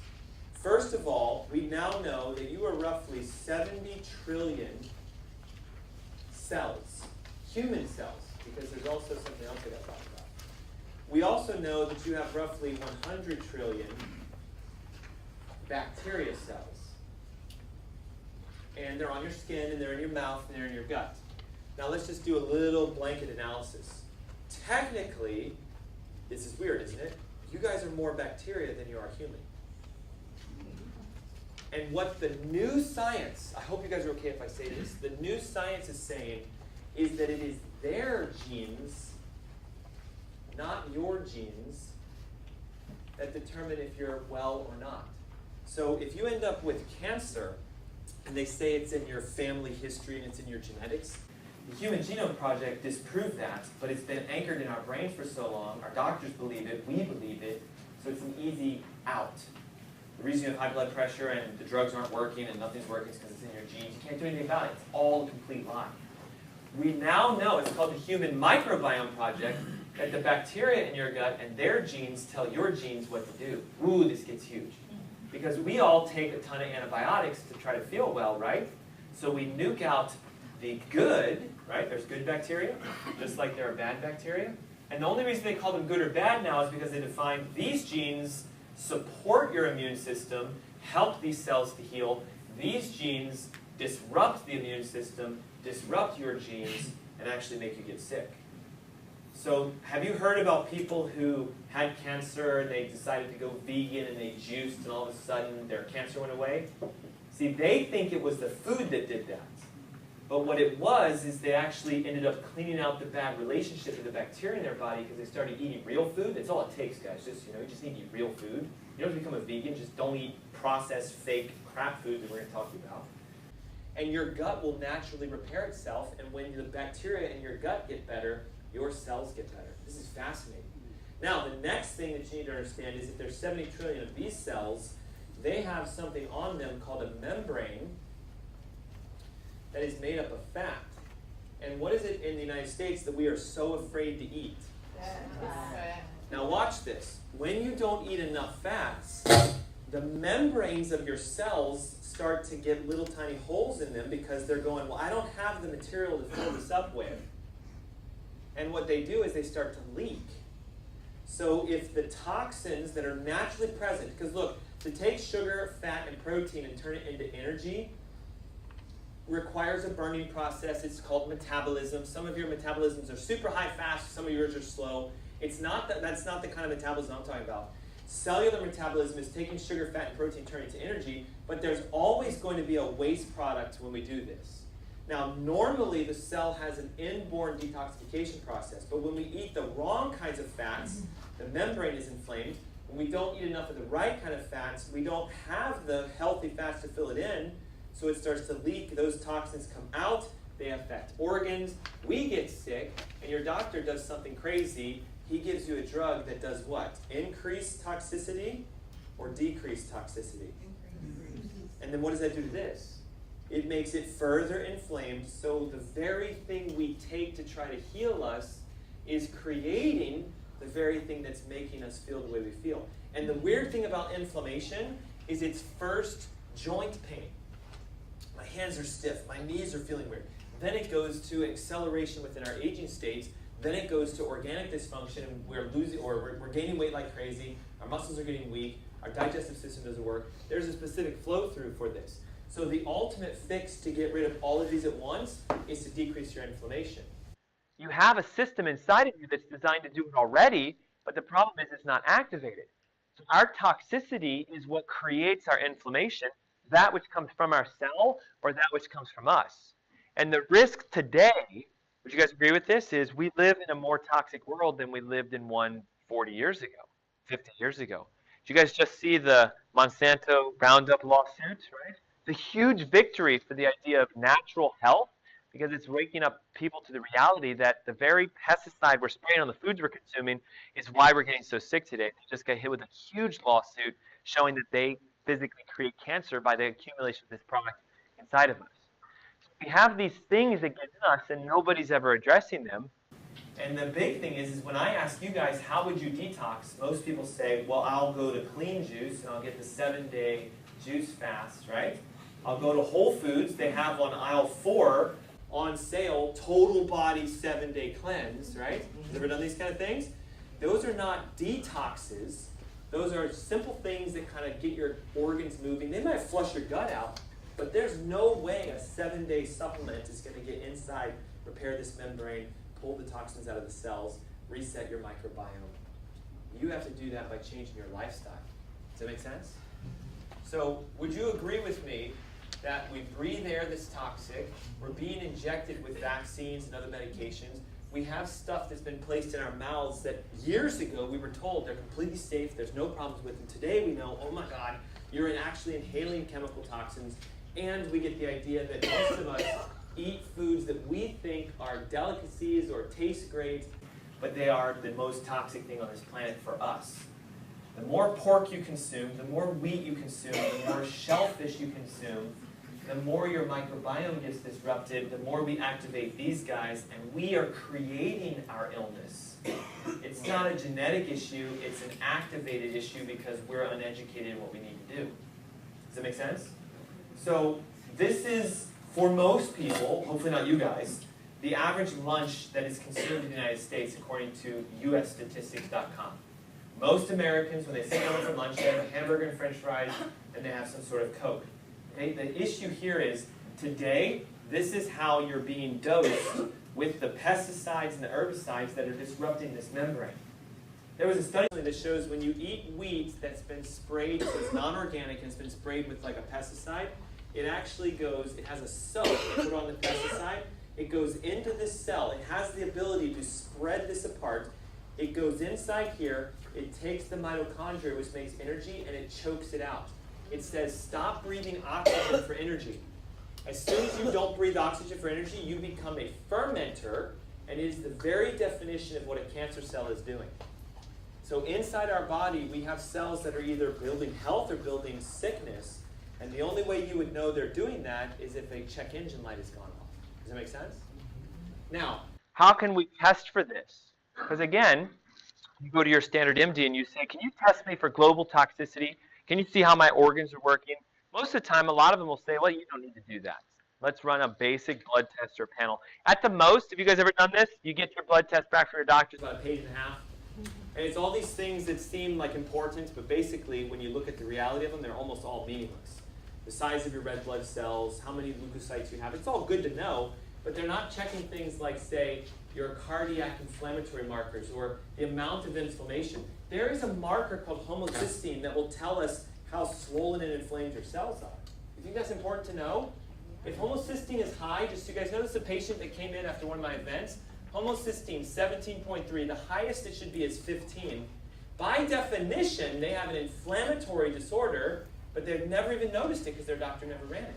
First of all, we now know that you are roughly 70 trillion cells, human cells, because there's also something else I got to talk about. We also know that you have roughly 100 trillion bacteria cells. And they're on your skin, and they're in your mouth, and they're in your gut. Now let's just do a little blanket analysis. Technically, this is weird, isn't it? You guys are more bacteria than you are human. And what the new science, I hope you guys are okay if I say this, the new science is saying is that it is their genes, not your genes, that determine if you're well or not. So if you end up with cancer, and they say it's in your family history and it's in your genetics, the Human Genome Project disproved that, but it's been anchored in our brains for so long, our doctors believe it, we believe it, so it's an easy out. The reason you have high blood pressure and the drugs aren't working and nothing's working is because it's in your genes. You can't do anything about it. It's all a complete lie. We now know, it's called the Human Microbiome Project, that the bacteria in your gut and their genes tell your genes what to do. Ooh, this gets huge. Because we all take a ton of antibiotics to try to feel well, right? So we nuke out the good, right? There's good bacteria, just like there are bad bacteria. And the only reason they call them good or bad now is because they define these genes support your immune system, help these cells to heal. These genes disrupt the immune system, disrupt your genes, and actually make you get sick. So have you heard about people who had cancer and they decided to go vegan and they juiced and all of a sudden their cancer went away? See, they think it was the food that did that. But what it was is they actually ended up cleaning out the bad relationship with the bacteria in their body because they started eating real food. That's all it takes, guys. You just need to eat real food. You don't have to become a vegan. Just don't eat processed, fake crap food that we're going to talk about. And your gut will naturally repair itself. And when the bacteria in your gut get better, your cells get better. This is fascinating. Now, the next thing that you need to understand is if there's 70 trillion of these cells, they have something on them called a membrane that is made up of fat. And what is it in the United States that we are so afraid to eat? Now watch this. When you don't eat enough fats, the membranes of your cells start to get little tiny holes in them because they're going, well, I don't have the material to fill this up with. And what they do is they start to leak. So if the toxins that are naturally present, because look, to take sugar, fat, and protein and turn it into energy requires a burning process. It's called metabolism. Some of your metabolisms are super high fast, some of yours are slow. That's not the kind of metabolism I'm talking about. Cellular metabolism is taking sugar, fat, and protein, turning it to energy, but there's always going to be a waste product when we do this. Now, normally the cell has an inborn detoxification process, but when we eat the wrong kinds of fats, the membrane is inflamed. When we don't eat enough of the right kind of fats, we don't have the healthy fats to fill it in, so it starts to leak. Those toxins come out, they affect organs, we get sick, and your doctor does something crazy. He gives you a drug that does what? Increase toxicity or decrease toxicity? And then what does that do to this? It makes it further inflamed, so the very thing we take to try to heal us is creating the very thing that's making us feel the way we feel. And the weird thing about inflammation is it's first joint pain. My hands are stiff, my knees are feeling weird. Then it goes to acceleration within our aging states. Then it goes to organic dysfunction, and we're losing, or we're gaining weight like crazy. Our muscles are getting weak. Our digestive system doesn't work. There's a specific flow through for this. So the ultimate fix to get rid of all of these at once is to decrease your inflammation. You have a system inside of you that's designed to do it already, but the problem is it's not activated. So our toxicity is what creates our inflammation, that which comes from our cell or that which comes from us. And the risk today, would you guys agree with this, is we live in a more toxic world than we lived in one 40 years ago, 50 years ago. Did you guys just see the Monsanto Roundup lawsuit, right? It's a huge victory for the idea of natural health, because it's waking up people to the reality that the very pesticide we're spraying on the foods we're consuming is why we're getting so sick today. They just got hit with a huge lawsuit showing that they physically create cancer by the accumulation of this product inside of us. So we have these things that get in us and nobody's ever addressing them. And the big thing is when I ask you guys, how would you detox? Most people say, well, I'll go to Clean Juice and I'll get the 7-day juice fast, right? I'll go to Whole Foods. They have on aisle 4 on sale, total body 7-day cleanse, right? Have you ever done these kind of things? Those are not detoxes. Those are simple things that kind of get your organs moving. They might flush your gut out, but there's no way a 7-day supplement is going to get inside, repair this membrane, pull the toxins out of the cells, reset your microbiome. You have to do that by changing your lifestyle. Does that make sense? So would you agree with me that we breathe air that's toxic, we're being injected with vaccines and other medications, we have stuff that's been placed in our mouths that years ago we were told they're completely safe, there's no problems with them. Today we know, oh my God, you're actually inhaling chemical toxins, and we get the idea that most of us eat foods that we think are delicacies or taste great, but they are the most toxic thing on this planet for us. The more pork you consume, the more wheat you consume, the more shellfish you consume, the more your microbiome gets disrupted, the more we activate these guys, and we are creating our illness. It's not a genetic issue, it's an activated issue because we're uneducated in what we need to do. Does that make sense? So this is, for most people, hopefully not you guys, the average lunch that is consumed in the United States according to usstatistics.com. Most Americans, when they sit down for lunch, they have a hamburger and french fries, and they have some sort of Coke. Okay? The issue here is, today, this is how you're being dosed with the pesticides and the herbicides that are disrupting this membrane. There was a study that shows when you eat wheat that's been sprayed, so it's non-organic and it's been sprayed with like a pesticide, it actually goes, it has a soak, they put on the pesticide, it goes into this cell, it has the ability to spread this apart, it goes inside here, it takes the mitochondria, which makes energy, and it chokes it out. It says, stop breathing oxygen for energy. As soon as you don't breathe oxygen for energy, you become a fermenter, and it is the very definition of what a cancer cell is doing. So inside our body, we have cells that are either building health or building sickness, and the only way you would know they're doing that is if a check engine light has gone off. Does that make sense? Now, How can we test for this? Because again, you go to your standard MD and you say, can you test me for global toxicity? Can you see how my organs are working? Most of the time, a lot of them will say, well, you don't need to do that. Let's run a basic blood test or panel. At the most, have you guys ever done this? You get your blood test back from your doctor. it's about a page and a half. And it's all these things that seem like important, but basically, when you look at the reality of them, they're almost all meaningless. The size of your red blood cells, how many leukocytes you have, it's all good to know, but they're not checking things like, say, your cardiac inflammatory markers or the amount of inflammation. there is a marker called homocysteine that will tell us how swollen and inflamed your cells are. You think that's important to know? If homocysteine is high, just so you guys notice the patient that came in after one of my events, homocysteine 17.3, the highest it should be is 15. By definition, they have an inflammatory disorder, but they've never even noticed it because their doctor never ran it.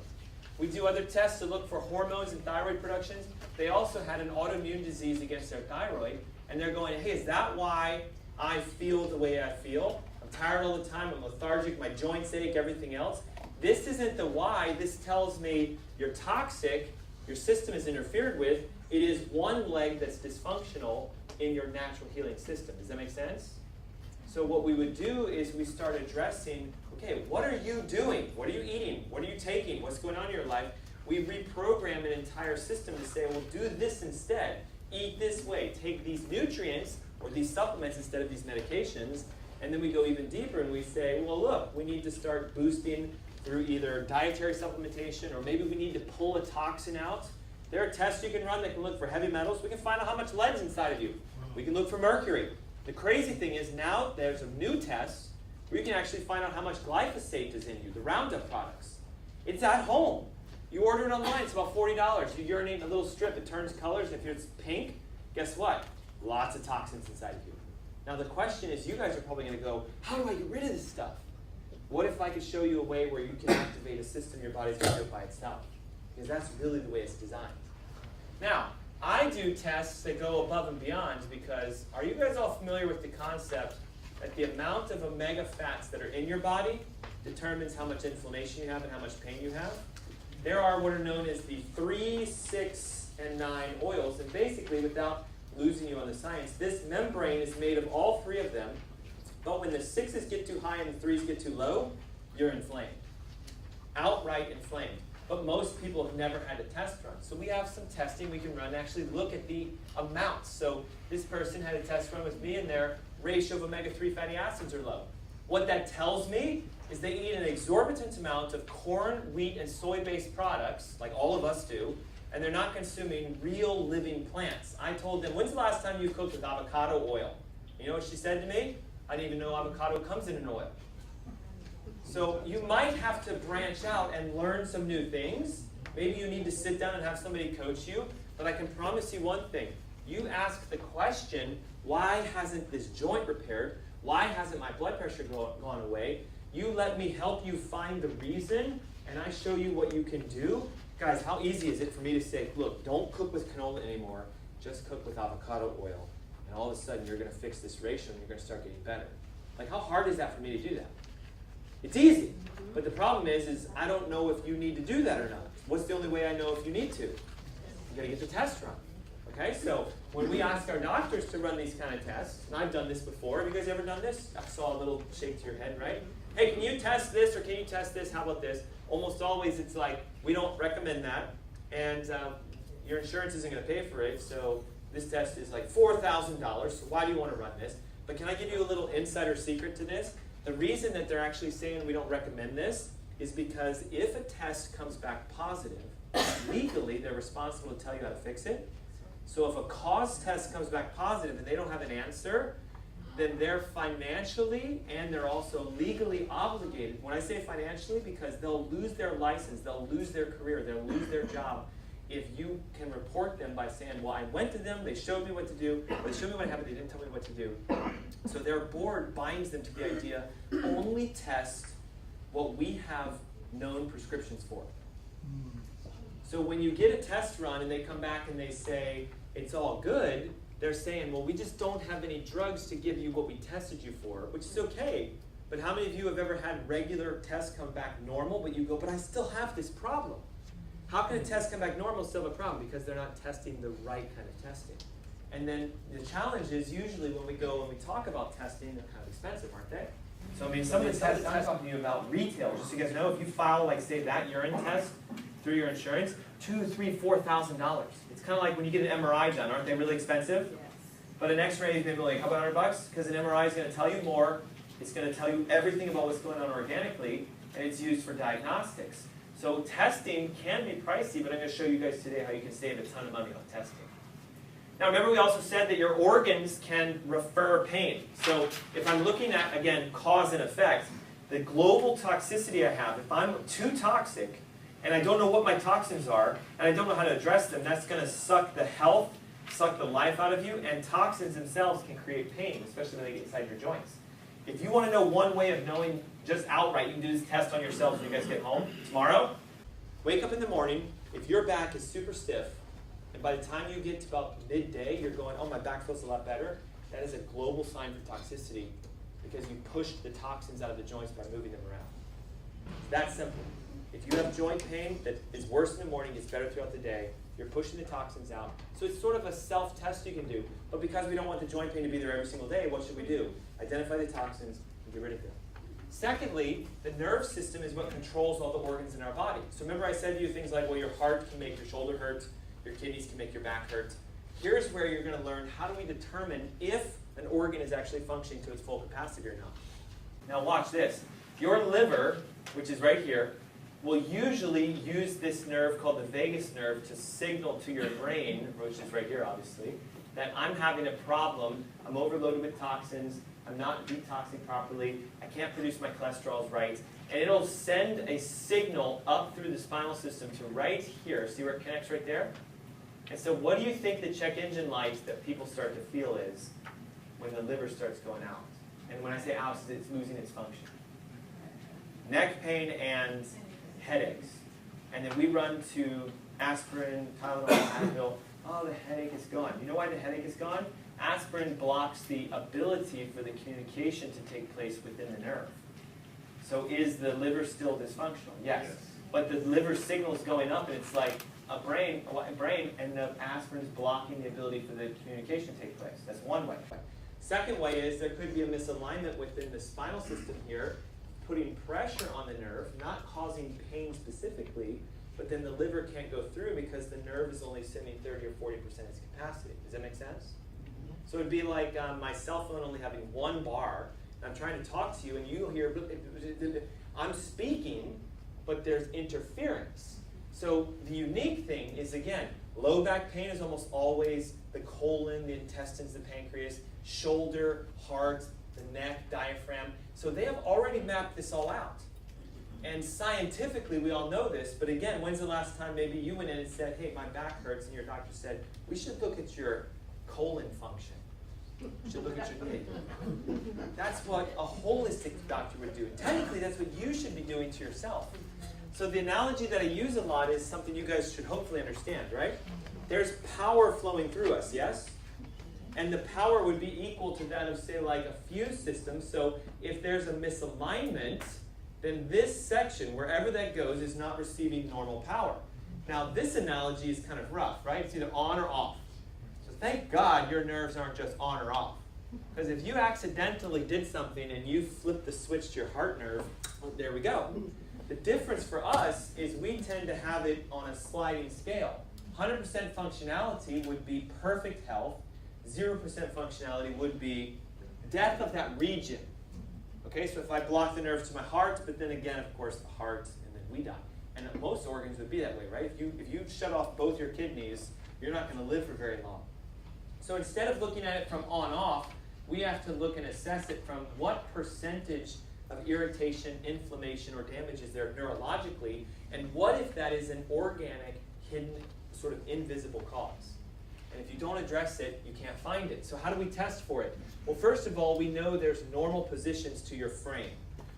We do other tests to look for hormones and thyroid productions. They also had an autoimmune disease against their thyroid, and they're going, hey, is that why I feel the way I feel? I'm tired all the time, I'm lethargic, my joints ache, everything else. This isn't the why. This tells me you're toxic, your system is interfered with. It is one leg that's dysfunctional in your natural healing system. Does that make sense? So what we would do is we start addressing, okay, what are you doing? What are you eating? What are you taking? What's going on in your life? We reprogram an entire system to say, well, do this instead. Eat this way. Take these nutrients or these supplements instead of these medications. And then we go even deeper and we say, well, look, we need to start boosting through either dietary supplementation or maybe we need to pull a toxin out. There are tests you can run that can look for heavy metals. We can find out how much lead's inside of you. We can look for mercury. The crazy thing is now there's a new test where you can actually find out how much glyphosate is in you, the Roundup products. It's at home. You order it online, it's about $40. You urinate in a little strip, it turns colors, and if it's pink, guess what? Lots of toxins inside of you. Now the question is, you guys are probably going to go, how do I get rid of this stuff? What if I could show you a way where you can activate a system your body's going to do it by itself? Because that's really the way it's designed. Now, I do tests that go above and beyond because are you guys all familiar with the concept that the amount of omega fats that are in your body determines how much inflammation you have and how much pain you have? There are what are known as the 3, 6, and 9 oils, and basically, without losing you on the science, this membrane is made of all 3 of them, but when the 6s get too high and the 3s get too low, you're inflamed. Outright inflamed. But most people have never had a test run. So we have some testing we can run to actually look at the amounts. So this person had a test run with me and their ratio of omega-3 fatty acids are low. What that tells me is they eat an exorbitant amount of corn, wheat, and soy-based products, like all of us do, and they're not consuming real living plants. I told them, when's the last time you cooked with avocado oil? You know what she said to me? I didn't even know avocado comes in an oil. So you might have to branch out and learn some new things. Maybe you need to sit down and have somebody coach you. But I can promise you one thing. You ask the question, why hasn't this joint repaired? Why hasn't my blood pressure gone away? You let me help you find the reason, and I show you what you can do. Guys, how easy is it for me to say, look, don't cook with canola anymore. Just cook with avocado oil. And all of a sudden, you're going to fix this ratio, and you're going to start getting better. Like, how hard is that for me to do that? It's easy, but the problem is I don't know if you need to do that or not. What's the only way I know if you need to? You got to get the test run. Okay, so when we ask our doctors to run these kind of tests, and I've done this before. Have you guys ever done this? I saw a little shake to your head, right? Hey, can you test this or can you test this? How about this? Almost always it's like, we don't recommend that, and your insurance isn't going to pay for it, so this test is like $4,000, so why do you want to run this? But can I give you a little insider secret to this? The reason that they're actually saying we don't recommend this is because if a test comes back positive, legally they're responsible to tell you how to fix it. So if a cause test comes back positive and they don't have an answer, then they're financially and they're also legally obligated. When I say financially, because they'll lose their license, they'll lose their career, they'll lose their job if you can report them by saying, well, I went to them, they showed me what to do, they showed me what happened, they didn't tell me what to do. So their board binds them to the idea, only test what we have known prescriptions for. So when you get a test run and they come back and they say, it's all good, they're saying, well, we just don't have any drugs to give you what we tested you for, which is okay. But how many of you have ever had regular tests come back normal, but you go, but I still have this problem? How can a test come back normal and still have a problem? Because they're not testing the right kind of testing. And then the challenge is usually when we go and we talk about testing, they're kind of expensive, aren't they? So I mean, some of the tests I'm talking to you about retail, just so you guys know, if you file, like, say, that urine test through your insurance, $2,000, $3,000, $4,000. It's kind of like when you get an MRI done, aren't they really expensive? Yes. But an X-ray is maybe like, how about $100? Because an MRI is going to tell you more. It's going to tell you everything about what's going on organically, and it's used for diagnostics. So testing can be pricey, but I'm going to show you guys today how you can save a ton of money on testing. Now remember we also said that your organs can refer pain. So if I'm looking at, again, cause and effect, the global toxicity I have, if I'm too toxic and I don't know what my toxins are and I don't know how to address them, that's going to suck the health, suck the life out of you, and toxins themselves can create pain, especially when they get inside your joints. If you want to know one way of knowing just outright, you can do this test on yourself when you guys get home tomorrow. Wake up in the morning, if your back is super stiff, and by the time you get to about midday, you're going, oh, my back feels a lot better, that is a global sign for toxicity because you pushed the toxins out of the joints by moving them around. It's that simple. If you have joint pain that is worse in the morning, gets better throughout the day, you're pushing the toxins out. So it's sort of a self-test you can do. But because we don't want the joint pain to be there every single day, what should we do? Identify the toxins and get rid of them. Secondly, the nerve system is what controls all the organs in our body. So remember I said to you things like, well, your heart can make your shoulder hurt, your kidneys can make your back hurt. Here's where you're going to learn how do we determine if an organ is actually functioning to its full capacity or not. Now watch this. Your liver, which is right here, will usually use this nerve called the vagus nerve to signal to your brain, which is right here obviously, that I'm having a problem, I'm overloaded with toxins, I'm not detoxing properly, I can't produce my cholesterols right, and it'll send a signal up through the spinal system to right here. See where it connects right there? And so what do you think the check engine light that people start to feel is when the liver starts going out? And when I say out, it's losing its function. Neck pain and headaches. And then we run to aspirin, Tylenol, Advil. Oh, the headache is gone. You know why the headache is gone? Aspirin blocks the ability for the communication to take place within the nerve. So is the liver still dysfunctional? Yes. But the liver signal is going up, and it's like a brain, and the aspirin's blocking the ability for the communication to take place. That's one way. Second way is there could be a misalignment within the spinal system here, putting pressure on the nerve, not causing pain specifically, but then the liver can't go through because the nerve is only sending 30 or 40% its capacity. Does that make sense? So it would be like my cell phone only having one bar, and I'm trying to talk to you, and you hear, I'm speaking, but there's interference. So the unique thing is, again, low back pain is almost always the colon, the intestines, the pancreas, shoulder, heart, the neck, diaphragm. So they have already mapped this all out. And scientifically, we all know this, but again, when's the last time maybe you went in and said, hey, my back hurts, and your doctor said, we should look at your colon function. We should look at your kidney. That's what a holistic doctor would do. Technically, that's what you should be doing to yourself. So the analogy that I use a lot is something you guys should hopefully understand, right? There's power flowing through us, yes? And the power would be equal to that of, say, like a fuse system. So if there's a misalignment, then this section, wherever that goes, is not receiving normal power. Now, this analogy is kind of rough, right? It's either on or off. So thank God your nerves aren't just on or off. Because if you accidentally did something and you flipped the switch to your heart nerve, well, there we go. The difference for us is we tend to have it on a sliding scale. 100% functionality would be perfect health. 0% functionality would be death of that region. Okay, so if I block the nerves to my heart, but then again, of course, the heart, and then we die. And most organs would be that way, right? If you shut off both your kidneys, you're not going to live for very long. So instead of looking at it from on-off, we have to look and assess it from what percentage of irritation, inflammation, or damage is there neurologically, and what if that is an organic, hidden, sort of invisible cause? And if you don't address it, you can't find it. So how do we test for it? Well, first of all, we know there's normal positions to your frame.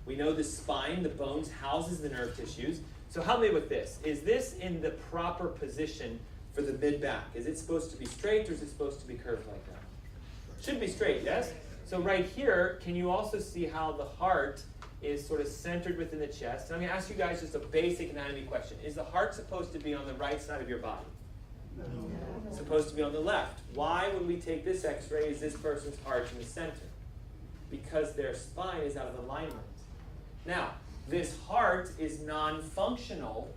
We know the spine, the bones, houses the nerve tissues. So help me with this. Is this in the proper position for the mid-back? Is it supposed to be straight, or is it supposed to be curved like that? Should be straight, yes? So right here, can you also see how the heart is sort of centered within the chest? And I'm going to ask you guys just a basic anatomy question. Is the heart supposed to be on the right side of your body? No. It's supposed to be on the left. Why, when we take this x-ray, is this person's heart in the center? Because their spine is out of alignment. Now, this heart is non-functional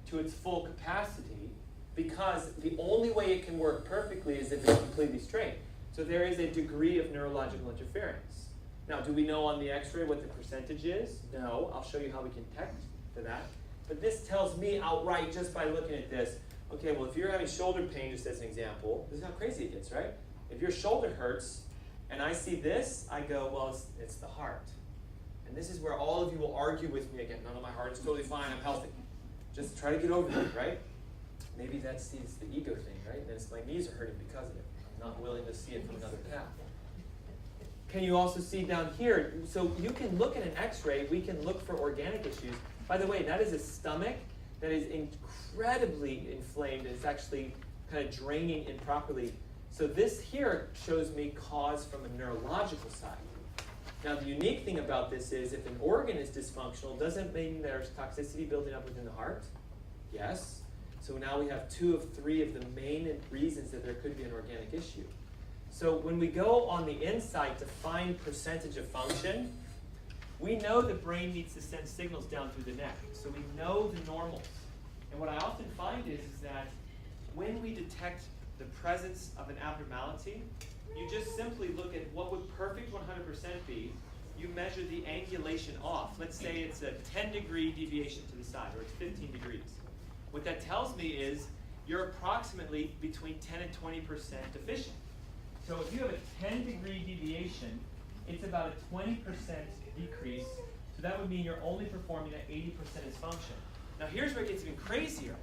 to its full capacity because the only way it can work perfectly is if it's completely straight. So there is a degree of neurological interference. Now, do we know on the x-ray what the percentage is? No. I'll show you how we can detect for that. But this tells me outright, just by looking at this, Okay, well, if you're having shoulder pain, just as an example, this is how crazy it gets, right? If your shoulder hurts and I see this, I go, well, it's the heart. And this is where all of you will argue with me again. No, my heart is totally fine. I'm healthy. Just try to get over it, right? Maybe that's the ego thing, right? Then it's my knees are hurting because of it. I'm not willing to see it from another path. Can you also see down here? So you can look at an x-ray. We can look for organic issues. By the way, that is a stomach that is incredibly inflamed. It's actually kind of draining improperly. So this here shows me cause from a neurological side. Now the unique thing about this is if an organ is dysfunctional, doesn't mean there's toxicity building up within the heart. Yes. So now we have 2 of 3 of the main reasons that there could be an organic issue. So when we go on the inside to find percentage of function, we know the brain needs to send signals down through the neck. So we know the normals. And what I often find is that when we detect the presence of an abnormality, you just simply look at what would perfect 100% be. You measure the angulation off. Let's say it's a 10-degree deviation to the side, or it's 15 degrees. What that tells me is you're approximately between 10 and 20% deficient. So if you have a 10-degree deviation, it's about a 20% decrease. So that would mean you're only performing at 80% its function. Now here's where it gets even crazier.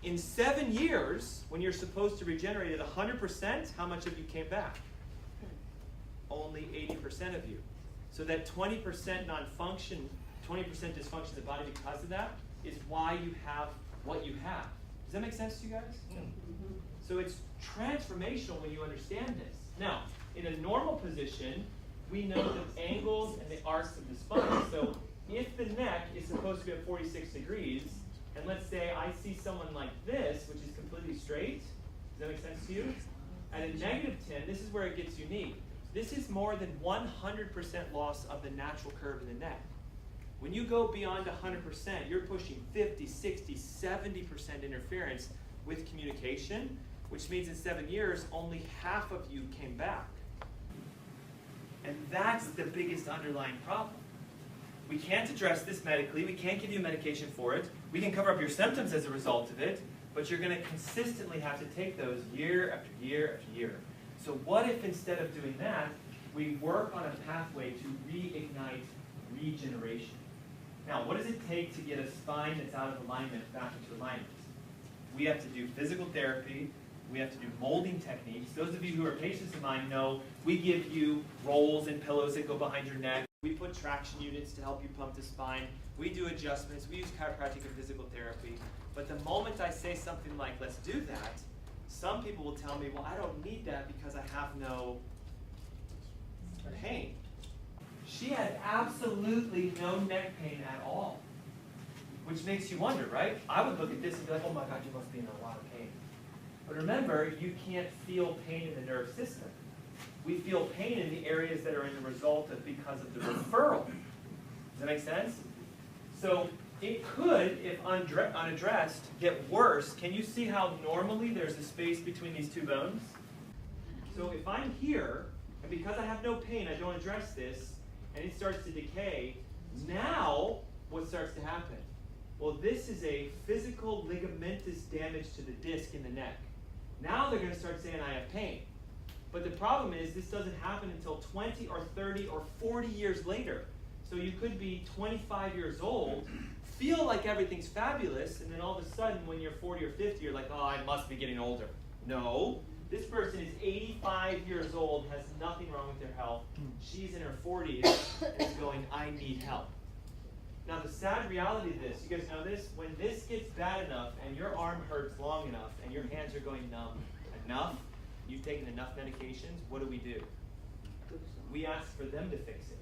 In 7 years, when you're supposed to regenerate at 100%, how much of you came back? Only 80% of you. So that 20% non-function, 20% dysfunction of the body because of that is why you have what you have. Does that make sense to you guys? Mm-hmm. So it's transformational when you understand this. Now, in a normal position, we know the angles and the arcs of the spine. So if the neck is supposed to be at 46 degrees, and let's say I see someone like this, which is completely straight, does that make sense to you? At a negative 10, this is where it gets unique. This is more than 100% loss of the natural curve in the neck. When you go beyond 100%, you're pushing 50, 60, 70% interference with communication, which means in 7 years, only half of you came back. And that's the biggest underlying problem. We can't address this medically. We can't give you medication for it. We can cover up your symptoms as a result of it, but you're going to consistently have to take those year after year after year. So what if instead of doing that, we work on a pathway to reignite regeneration? Now, what does it take to get a spine that's out of alignment back into alignment? We have to do physical therapy. We have to do molding techniques. Those of you who are patients of mine know we give you rolls and pillows that go behind your neck. We put traction units to help you pump the spine. We do adjustments. We use chiropractic and physical therapy. But the moment I say something like, let's do that, some people will tell me, well, I don't need that because I have no pain. She had absolutely no neck pain at all, which makes you wonder, right? I would look at this and be like, oh my God, you must be in a lot of pain. But remember, you can't feel pain in the nerve system. We feel pain in the areas that are in the result of because of the referral. Does that make sense? So it could, if unaddressed, get worse. Can you see how normally there's a space between these two bones? So if I'm here, and because I have no pain, I don't address this, and it starts to decay, now what starts to happen? Well, this is a physical ligamentous damage to the disc in the neck. Now they're going to start saying I have pain. But the problem is this doesn't happen until 20 or 30 or 40 years later. So you could be 25 years old, feel like everything's fabulous, and then all of a sudden when you're 40 or 50, you're like, oh, I must be getting older. No. This person is 85 years old, has nothing wrong with their health. She's in her 40s and is going, I need help. Now the sad reality of this, you guys know this? When this gets bad enough and your arm hurts long enough and your hands are going numb enough, you've taken enough medications, what do? We ask for them to fix it.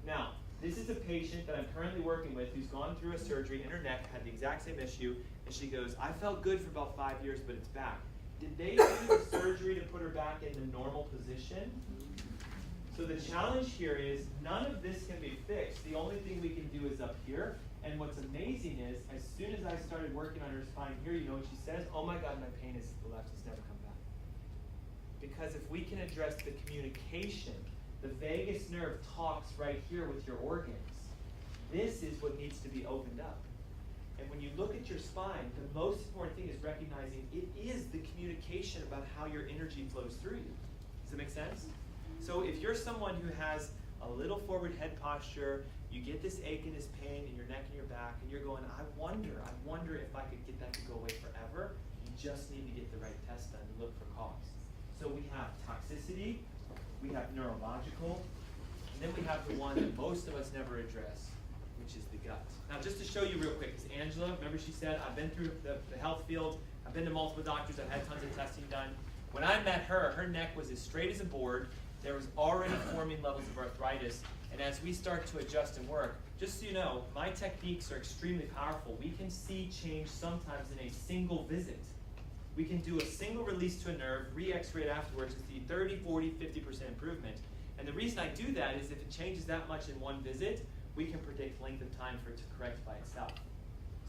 Now, this is a patient that I'm currently working with who's gone through a surgery in her neck, had the exact same issue, and she goes, I felt good for about 5 years, but it's back. Did they do the surgery to put her back in the normal position? So the challenge here is none of this can be fixed. The only thing we can do is up here. And what's amazing is, as soon as I started working on her spine here, you know what she says? Oh my God, my pain is to the left. It's never come back. Because if we can address the communication, the vagus nerve talks right here with your organs. This is what needs to be opened up. And when you look at your spine, the most important thing is recognizing it is the communication about how your energy flows through you. Does that make sense? So if you're someone who has a little forward head posture, you get this ache and this pain in your neck and your back, and you're going, I wonder if I could get that to go away forever. You just need to get the right test done to look for cause. So we have toxicity, we have neurological, and then we have the one that most of us never address, which is the gut. Now, just to show you real quick, because Angela, remember she said, I've been through the health field, I've been to multiple doctors, I've had tons of testing done. When I met her, her neck was as straight as a board. There was already forming levels of arthritis, and as we start to adjust and work, just so you know, my techniques are extremely powerful. We can see change sometimes in a single visit. We can do a single release to a nerve, re-x-ray it afterwards, and see 30, 40, 50% improvement. And the reason I do that is if it changes that much in one visit, we can predict length of time for it to correct by itself.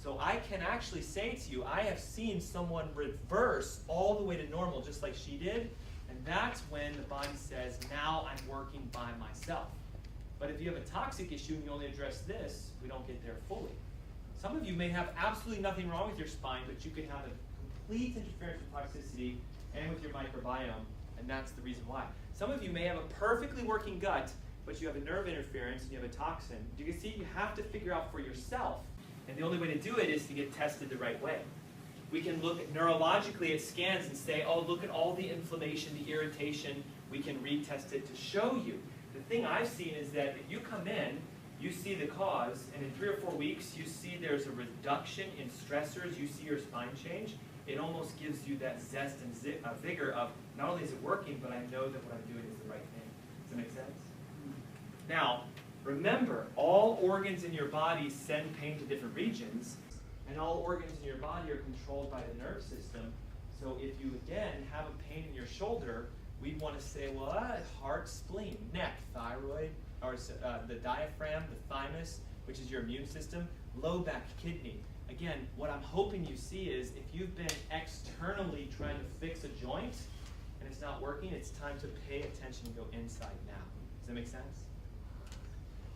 So I can actually say to you, I have seen someone reverse all the way to normal just like she did, and that's when the body says, now I'm working by myself. But if you have a toxic issue and you only address this, we don't get there fully. Some of you may have absolutely nothing wrong with your spine, but you can have a complete interference with toxicity and with your microbiome, and that's the reason why. Some of you may have a perfectly working gut, but you have a nerve interference and you have a toxin. You can see you have to figure out for yourself, and the only way to do it is to get tested the right way. We can look at neurologically at scans and say, oh, look at all the inflammation, the irritation. We can retest it to show you. The thing I've seen is that if you come in, you see the cause, and in 3 or 4 weeks, you see there's a reduction in stressors, you see your spine change, it almost gives you that zest and vigor of, not only is it working, but I know that what I'm doing is the right thing. Does that make sense? Now, remember, all organs in your body send pain to different regions, and all organs in your body are controlled by the nerve system. So if you, again, have a pain in your shoulder, we'd want to say, well, heart, spleen, neck, thyroid, or the diaphragm, the thymus, which is your immune system, low back, kidney. Again, what I'm hoping you see is if you've been externally trying to fix a joint and it's not working, it's time to pay attention and go inside now. Does that make sense?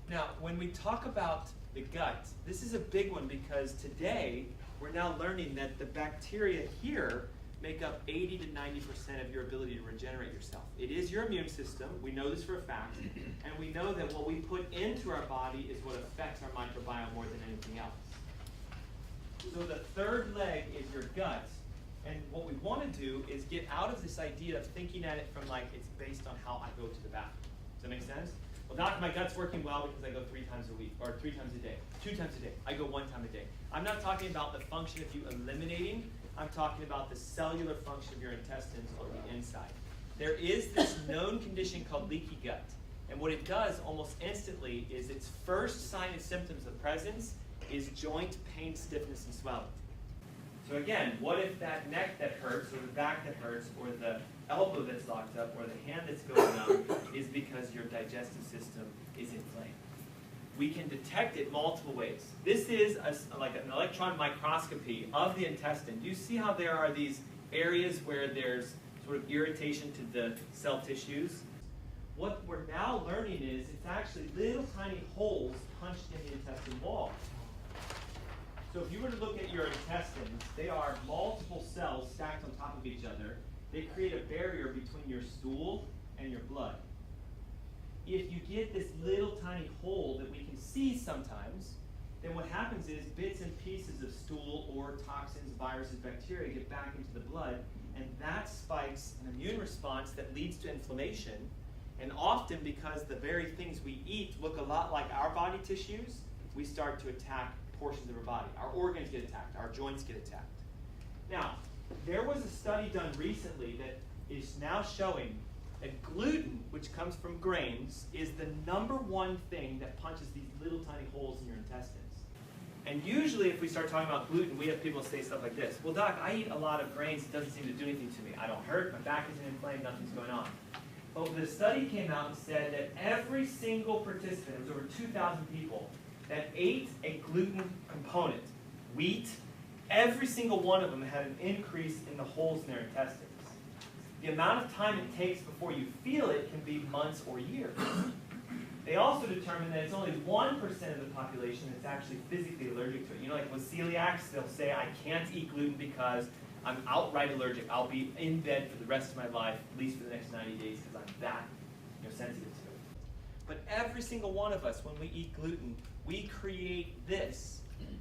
Now, when we talk about the gut, this is a big one because today we're now learning that the bacteria here make up 80 to 90% of your ability to regenerate yourself. It is your immune system. We know this for a fact. And we know that what we put into our body is what affects our microbiome more than anything else. So the third leg is your gut. And what we want to do is get out of this idea of thinking at it from like it's based on how I go to the bathroom. Does that make sense? Well, doc, my gut's working well because I go 3 times a week, or 3 times a day, 2 times a day. I go 1 time a day. I'm not talking about the function of you eliminating. I'm talking about the cellular function of your intestines on the inside. There is this known condition called leaky gut. And what it does almost instantly is its first sign and symptoms of presence is joint pain, stiffness, and swelling. So again, what if that neck that hurts, or the back that hurts, or the elbow that's locked up, or the hand that's going numb is because your digestive system is inflamed? We can detect it multiple ways. This is like an electron microscopy of the intestine. Do you see how there are these areas where there's sort of irritation to the cell tissues? What we're now learning is it's actually little tiny holes punched in the intestine wall. So if you were to look at your intestines, they are multiple cells stacked on top of each other. They create a barrier between your stool and your blood. If you get this little tiny hole that we can see sometimes, then what happens is bits and pieces of stool or toxins, viruses, bacteria get back into the blood, and that spikes an immune response that leads to inflammation. And often because the very things we eat look a lot like our body tissues, we start to attack portions of our body. Our organs get attacked, our joints get attacked. Now, there was a study done recently that is now showing that gluten, which comes from grains, is the #1 thing that punches these little tiny holes in your intestines. And usually if we start talking about gluten, we have people say stuff like this. Well, doc, I eat a lot of grains. It doesn't seem to do anything to me. I don't hurt. My back isn't inflamed. Nothing's going on. But the study came out and said that every single participant, it was over 2,000 people, that ate a gluten component, wheat, every single one of them had an increase in the holes in their intestines. The amount of time it takes before you feel it can be months or years. They also determined that it's only 1% of the population that's actually physically allergic to it. You know, like with celiacs, they'll say, I can't eat gluten because I'm outright allergic. I'll be in bed for the rest of my life, at least for the next 90 days, because I'm that sensitive to it. But every single one of us, when we eat gluten, we create this.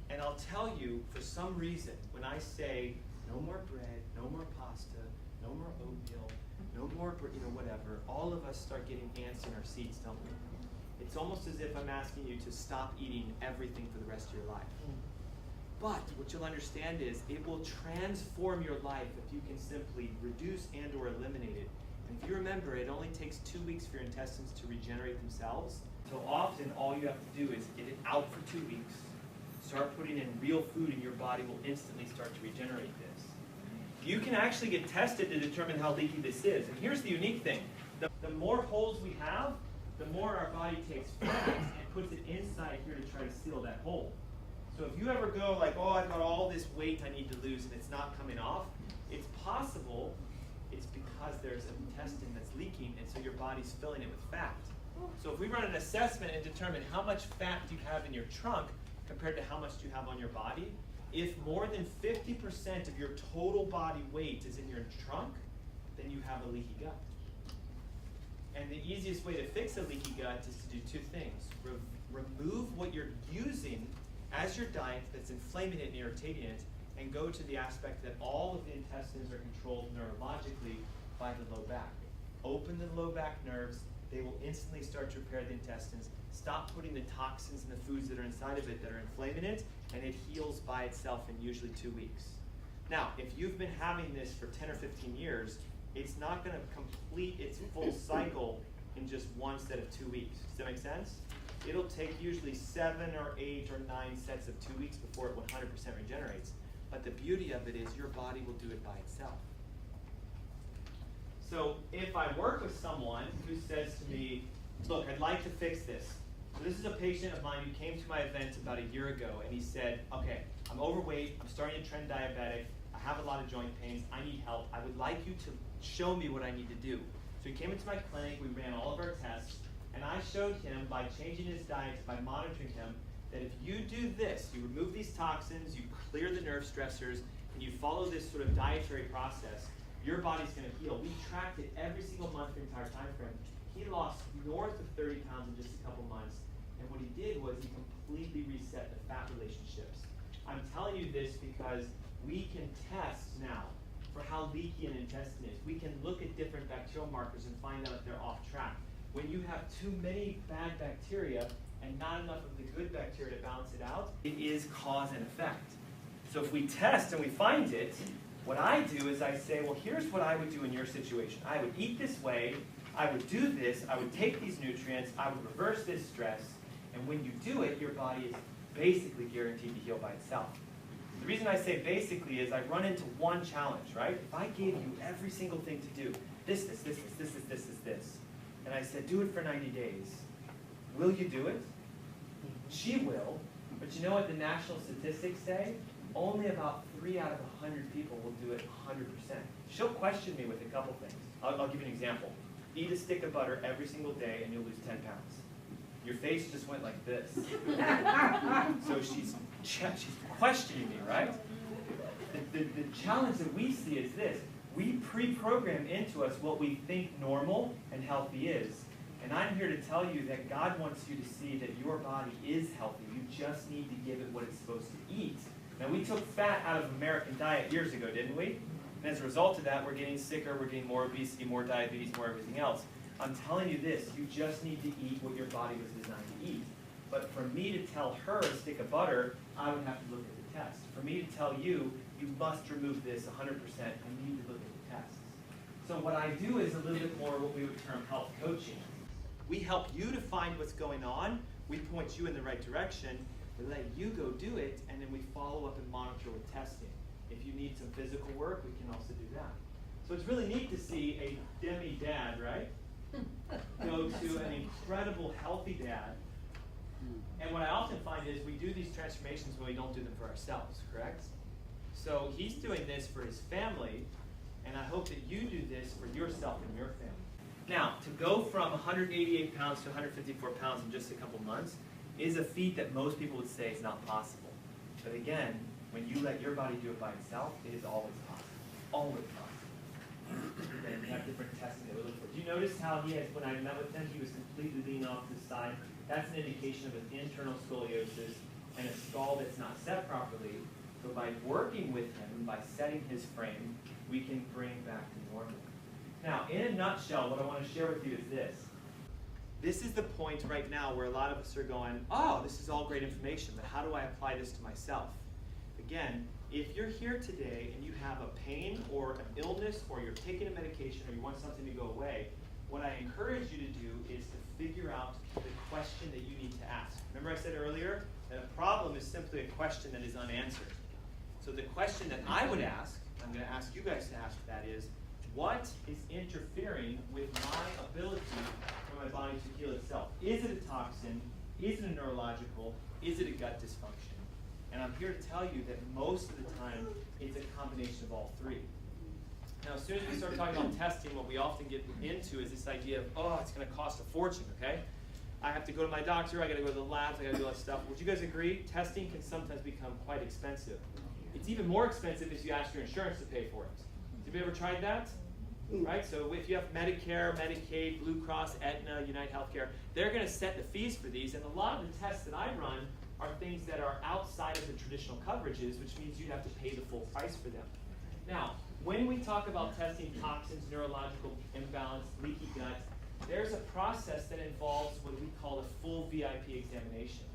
And I'll tell you, for some reason, when I say, no more bread, no more pasta, no more oatmeal, no more, whatever, all of us start getting ants in our seats, don't we? It's almost as if I'm asking you to stop eating everything for the rest of your life. But what you'll understand is it will transform your life if you can simply reduce and or eliminate it. And if you remember, it only takes 2 weeks for your intestines to regenerate themselves. So often all you have to do is get it out for 2 weeks, start putting in real food, and your body will instantly start to regenerate this. You can actually get tested to determine how leaky this is. And here's the unique thing. The more holes we have, the more our body takes fat and puts it inside here to try to seal that hole. So if you ever go like, oh, I've got all this weight I need to lose and it's not coming off, it's possible it's because there's an intestine that's leaking, and so your body's filling it with fat. So if we run an assessment and determine how much fat do you have in your trunk compared to how much do you have on your body, if more than 50% of your total body weight is in your trunk, then you have a leaky gut. And the easiest way to fix a leaky gut is to do two things. Remove what you're using as your diet that's inflaming it and irritating it, and go to the aspect that all of the intestines are controlled neurologically by the low back. Open the low back nerves. They will instantly start to repair the intestines. Stop putting the toxins and the foods that are inside of it that are inflaming it, and it heals by itself in usually 2 weeks. Now, if you've been having this for 10 or 15 years, it's not going to complete its full cycle in just one set of 2 weeks. Does that make sense? It'll take usually 7 or 8 or 9 sets of 2 weeks before it 100% regenerates. But the beauty of it is your body will do it by itself. So if I work with someone who says to me, look, I'd like to fix this. So this is a patient of mine who came to my event about a year ago, and he said, okay, I'm overweight, I'm starting to trend diabetic, I have a lot of joint pains, I need help. I would like you to show me what I need to do. So he came into my clinic, we ran all of our tests, and I showed him by changing his diet, by monitoring him, that if you do this, you remove these toxins, you clear the nerve stressors, and you follow this sort of dietary process, your body's going to heal. We tracked it every single month for the entire time frame. He lost north of 30 pounds in just a couple months, and what he did was he completely reset the fat relationships. I'm telling you this because we can test now for how leaky an intestine is. We can look at different bacterial markers and find out if they're off track. When you have too many bad bacteria and not enough of the good bacteria to balance it out, it is cause and effect. So if we test and we find it, what I do is I say, well, here's what I would do in your situation. I would eat this way, I would do this, I would take these nutrients, I would reverse this stress, and when you do it, your body is basically guaranteed to heal by itself. The reason I say basically is I run into one challenge, right? If I gave you every single thing to do, this, and I said, do it for 90 days, will you do it? She will, but you know what the national statistics say? Only about 3 out of 100 people will do it 100%. She'll question me with a couple things. I'll give you an example. Eat a stick of butter every single day and you'll lose 10 pounds. Your face just went like this. So she's questioning me, right? The challenge that we see is this. We pre-program into us what we think normal and healthy is. And I'm here to tell you that God wants you to see that your body is healthy. You just need to give it what it's supposed to eat. Now, we took fat out of American diet years ago, didn't we? And as a result of that, we're getting sicker, we're getting more obesity, more diabetes, more everything else. I'm telling you this, you just need to eat what your body was designed to eat. But for me to tell her a stick of butter, I would have to look at the test. For me to tell you, you must remove this 100%, I need to look at the tests. So what I do is a little bit more what we would term health coaching. We help you to find what's going on, we point you in the right direction, we let you go do it, and then we follow up and monitor with testing. If you need some physical work, we can also do that. So it's really neat to see a demi-dad, right, go to an incredible healthy dad. And what I often find is we do these transformations when we don't do them for ourselves, correct? So he's doing this for his family, and I hope that you do this for yourself and your family. Now, to go from 188 pounds to 154 pounds in just a couple months is a feat that most people would say is not possible. But again, when you let your body do it by itself, it is always possible. Always possible. And we have different testing that we look for. Do you notice how he had, when I met with him, he was completely leaning off to the side? That's an indication of an internal scoliosis and a skull that's not set properly. So by working with him, by setting his frame, we can bring back to normal. Now, in a nutshell, what I want to share with you is this. This is the point right now where a lot of us are going, oh, this is all great information, but how do I apply this to myself? Again, if you're here today and you have a pain or an illness or you're taking a medication or you want something to go away, what I encourage you to do is to figure out the question that you need to ask. Remember I said earlier that a problem is simply a question that is unanswered. So the question that I would ask, I'm going to ask you guys to ask that is, what is interfering with my ability for my body to heal itself? Is it a toxin? Is it a neurological? Is it a gut dysfunction? And I'm here to tell you that most of the time, it's a combination of all three. Now, as soon as we start talking about testing, what we often get into is this idea of, oh, it's going to cost a fortune, okay? I have to go to my doctor, I got to go to the labs, I got to do all that stuff. Would you guys agree? Testing can sometimes become quite expensive. It's even more expensive if you ask your insurance to pay for it. Have you ever tried that? Right? So if you have Medicare, Medicaid, Blue Cross, Aetna, United Healthcare, they're going to set the fees for these. And a lot of the tests that I run are things that are outside of the traditional coverages, which means you have to pay the full price for them. Now, when we talk about testing toxins, neurological imbalance, leaky gut, there's a process that involves what we call a full VIP examination.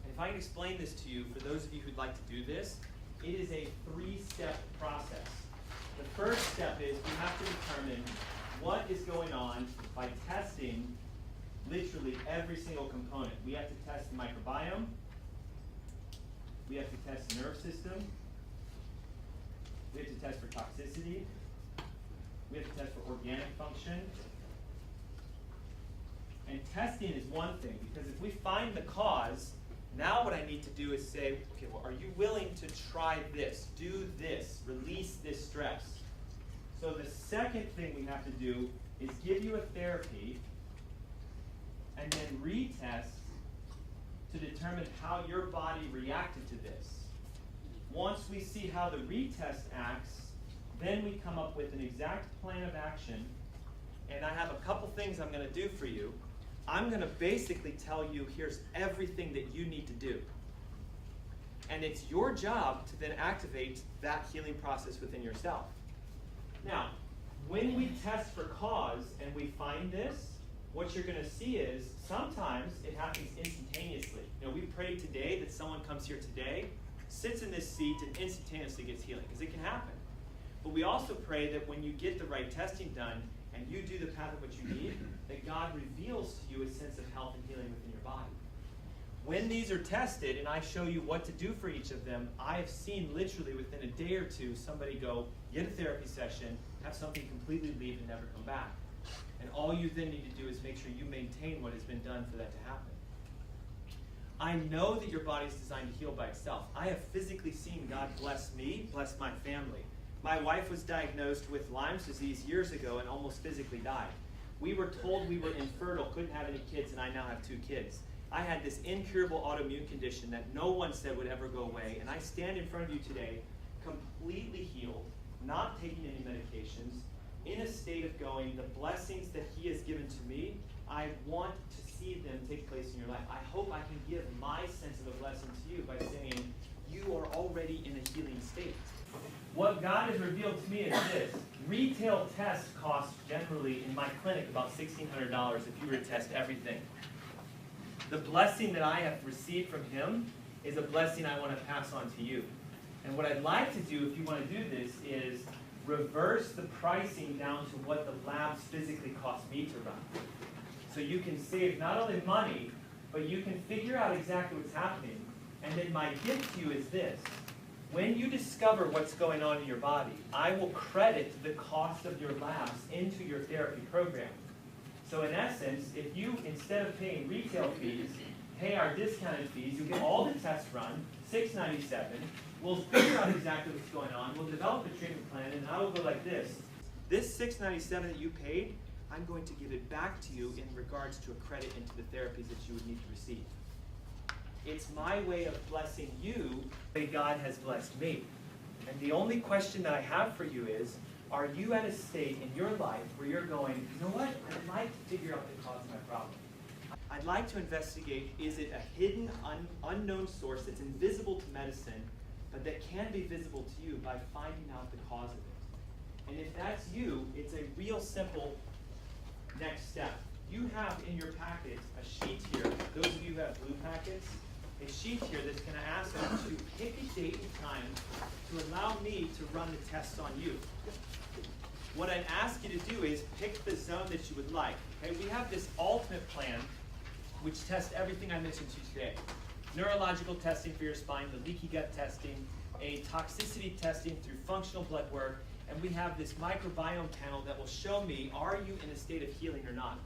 And if I can explain this to you, for those of you who'd like to do this, it is a 3-step process. The first step is we have to determine what is going on by testing literally every single component. We have to test the microbiome. We have to test the nerve system. We have to test for toxicity. We have to test for organic function. And testing is one thing, because if we find the cause, now what I need to do is say, okay, well, are you willing to try this, do this, release this stress? So the second thing we have to do is give you a therapy and then retest to determine how your body reacted to this. Once we see how the retest acts, then we come up with an exact plan of action. And I have a couple things I'm going to do for you. I'm going to basically tell you, here's everything that you need to do. And it's your job to then activate that healing process within yourself. Now, when we test for cause and we find this, what you're going to see is sometimes it happens instantaneously. You know, we prayed today that someone comes here today, sits in this seat, and instantaneously gets healing, because it can happen. But we also pray that when you get the right testing done and you do the path of what you need, that God reveals to you a sense of health and healing within your body. When these are tested and I show you what to do for each of them, I have seen literally within a day or two somebody go, get a therapy session, have something completely leave and never come back. And all you then need to do is make sure you maintain what has been done for that to happen. I know that your body is designed to heal by itself. I have physically seen God bless me, bless my family. My wife was diagnosed with Lyme's disease years ago and almost physically died. We were told we were infertile, couldn't have any kids, and I now have 2 kids. I had this incurable autoimmune condition that no one said would ever go away, and I stand in front of you today completely healed, not taking any medications, in a state of going, the blessings that He has given to me, I want to see them take place in your life. I hope I can give my sense of a blessing to you by saying, you are already in a healing state. What God has revealed to me is this. Retail tests cost generally, in my clinic, about $1,600 if you were to test everything. The blessing that I have received from Him is a blessing I want to pass on to you. And what I'd like to do, if you want to do this, is reverse the pricing down to what the labs physically cost me to run. So you can save not only money, but you can figure out exactly what's happening. And then my gift to you is this. When you discover what's going on in your body, I will credit the cost of your labs into your therapy program. So in essence, if you, instead of paying retail fees, pay our discounted fees, you'll get all the tests run, $697. We'll figure out exactly what's going on. We'll develop a treatment plan, and I will go like this. This $697 that you paid, I'm going to give it back to you in regards to a credit into the therapies that you would need to receive. It's my way of blessing you the way God has blessed me. And the only question that I have for you is, are you at a state in your life where you're going, you know what, I'd like to figure out the cause of my problem. I'd like to investigate, is it a hidden, unknown source that's invisible to medicine, but that can be visible to you by finding out the cause of it. And if that's you, it's a real simple next step. You have in your packet a sheet here. Those of you who have blue packets, a sheet here that's going to ask you to pick a date and time to allow me to run the tests on you. What I'd ask you to do is pick the zone that you would like. Okay, we have this ultimate plan which tests everything I mentioned to you today. Neurological testing for your spine, the leaky gut testing, a toxicity testing through functional blood work, and we have this microbiome panel that will show me, are you in a state of healing or not?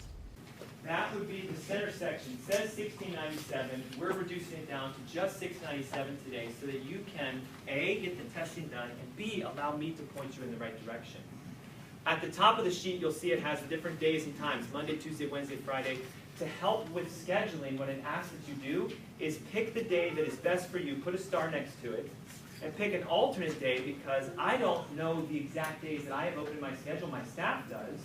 That would be the center section. It says 1697. We're reducing it down to just 697 today so that you can, A, get the testing done, and B, allow me to point you in the right direction. At the top of the sheet, you'll see it has the different days and times, Monday, Tuesday, Wednesday, Friday. To help with scheduling, what it asks that you do is pick the day that is best for you, put a star next to it, and pick an alternate day because I don't know the exact days that I have open in my schedule, my staff does.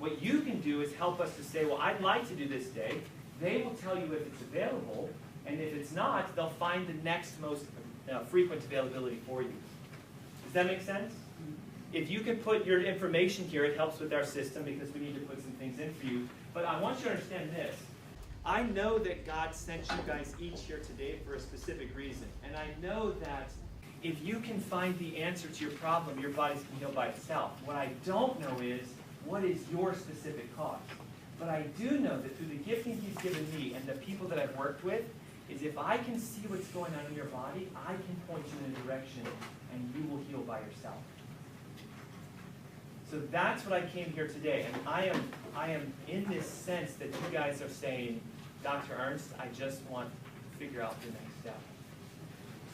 What you can do is help us to say, well, I'd like to do this day. They will tell you if it's available, and if it's not, they'll find the next most frequent availability for you. Does that make sense? If you can put your information here, it helps with our system because we need to put some things in for you. But I want you to understand this. I know that God sent you guys each here today for a specific reason. And I know that if you can find the answer to your problem, your body's going to heal by itself. What I don't know is, what is your specific cause? But I do know that through the gifting He's given me and the people that I've worked with, is if I can see what's going on in your body, I can point you in a direction and you will heal by yourself. So that's what I came here today, and I am in this sense that you guys are saying, Dr. Ernst, I just want to figure out the next step.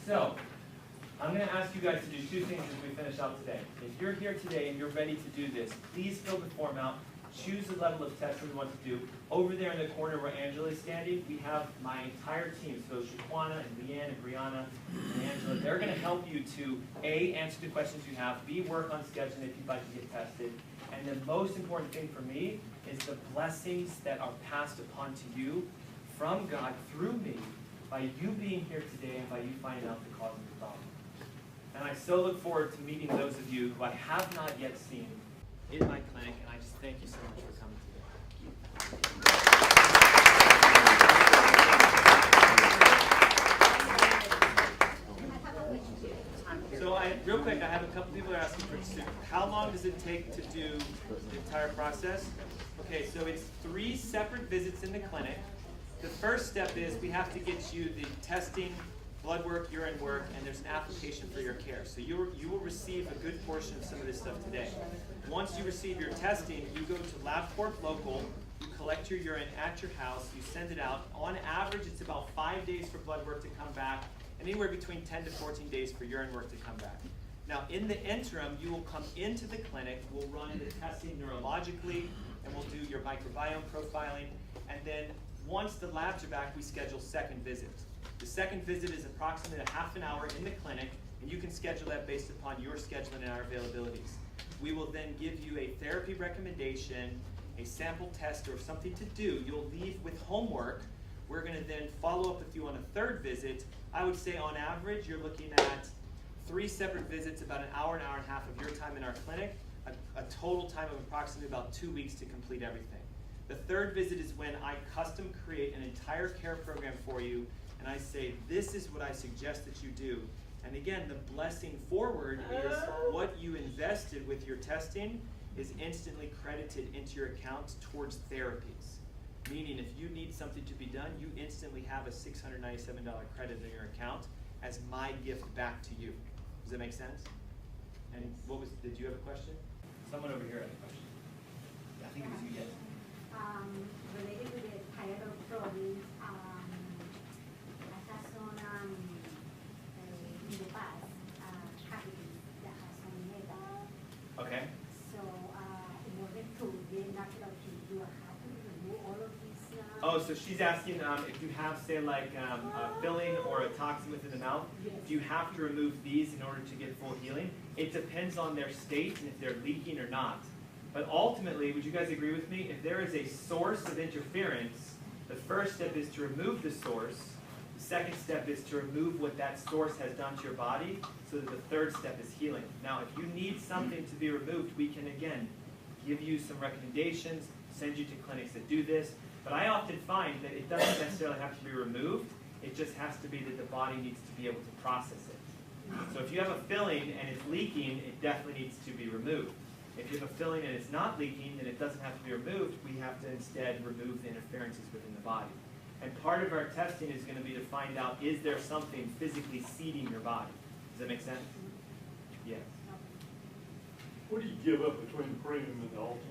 So, I'm going to ask you guys to do two things as we finish out today. If you're here today and you're ready to do this, please fill the form out. Choose the level of test that we want to do. Over there in the corner where Angela is standing, we have my entire team. So Shaquana and Leanne and Brianna and Angela, they're going to help you to A, answer the questions you have, B, work on scheduling if you'd like to get tested. And the most important thing for me is the blessings that are passed upon to you from God through me by you being here today and by you finding out the cause of the problem. And I so look forward to meeting those of you who I have not yet seen in my clinic, and I just thank you so much for coming today. So real quick, I have a couple people that are asking for how long does it take to do the entire process? Okay, so it's 3 separate visits in the clinic. The first step is we have to get you the testing, blood work, urine work, and there's an application for your care. So you will receive a good portion of some of this stuff today. Once you receive your testing, you go to LabCorp Local, you collect your urine at your house, you send it out. On average, it's about 5 days for blood work to come back, and anywhere between 10 to 14 days for urine work to come back. Now, in the interim, you will come into the clinic, we'll run the testing neurologically, and we'll do your microbiome profiling, and then once the labs are back, we schedule second visits. The second visit is approximately a half an hour in the clinic, and you can schedule that based upon your scheduling and our availabilities. We will then give you a therapy recommendation, a sample test, or something to do. You'll leave with homework. We're going to then follow up with you on a third visit. I would say on average, you're looking at 3 separate visits, about an hour and a half of your time in our clinic, a total time of approximately about 2 weeks to complete everything. The third visit is when I custom create an entire care program for you, and I say, this is what I suggest that you do. And again, the blessing forward is what you invested with your testing is instantly credited into your account towards therapies. Meaning if you need something to be done, you instantly have a $697 credit in your account as my gift back to you. Does that make sense? And did you have a question? Someone over here had a question. I think it was you, yes. Related to the thyroid province, I have some in the past cavities that have some metal. Okay. So in order to get natural do I have to remove all of these? Oh, so she's asking if you have, say, like a filling or a toxin within the mouth, do you have to remove these in order to get full healing? It depends on their state and if they're leaking or not. But ultimately, would you guys agree with me? If there is a source of interference, the first step is to remove the source. The second step is to remove what that source has done to your body, so that the third step is healing. Now, if you need something to be removed, we can, again, give you some recommendations, send you to clinics that do this. But I often find that it doesn't necessarily have to be removed. It just has to be that the body needs to be able to process it. So if you have a filling and it's leaking, it definitely needs to be removed. If you have a filling and it's not leaking, then it doesn't have to be removed. We have to instead remove the interferences within the body. And part of our testing is going to be to find out, is there something physically seeding your body? Does that make sense? Yes. What do you give up between the premium and the ultimate?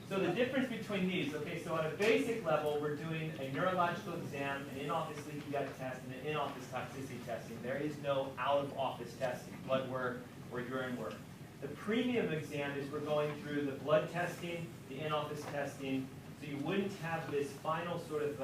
So the difference between these, okay, so on a basic level, we're doing a neurological exam, an in-office leaky gut test, and an in-office toxicity testing. There is no out-of-office testing, blood work or urine work. The premium exam is we're going through the blood testing, the in-office testing, so you wouldn't have this final sort of,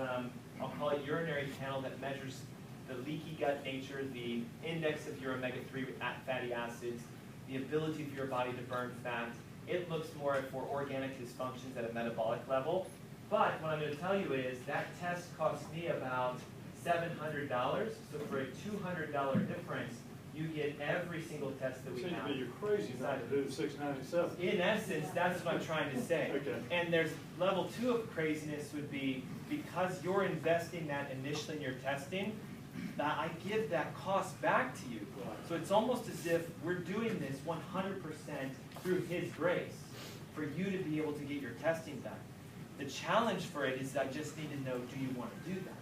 I'll call it urinary panel that measures the leaky gut nature, the index of your omega-3 fatty acids, the ability for your body to burn fat. It looks more for organic dysfunctions at a metabolic level. But what I'm going to tell you is that test cost me about $700. So for a $200 difference, you get every single test that we Seems have. to be you're crazy not to do the $697. In essence, that's what I'm trying to say. Okay. And there's level 2 of craziness would be, because you're investing that initially in your testing, that I give that cost back to you. So it's almost as if we're doing this 100% through His grace for you to be able to get your testing done. The challenge for it is I just need to know, do you want to do that?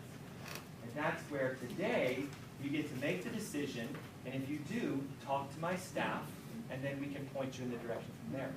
And that's where today you get to make the decision, and if you do, talk to my staff, and then we can point you in the direction from there.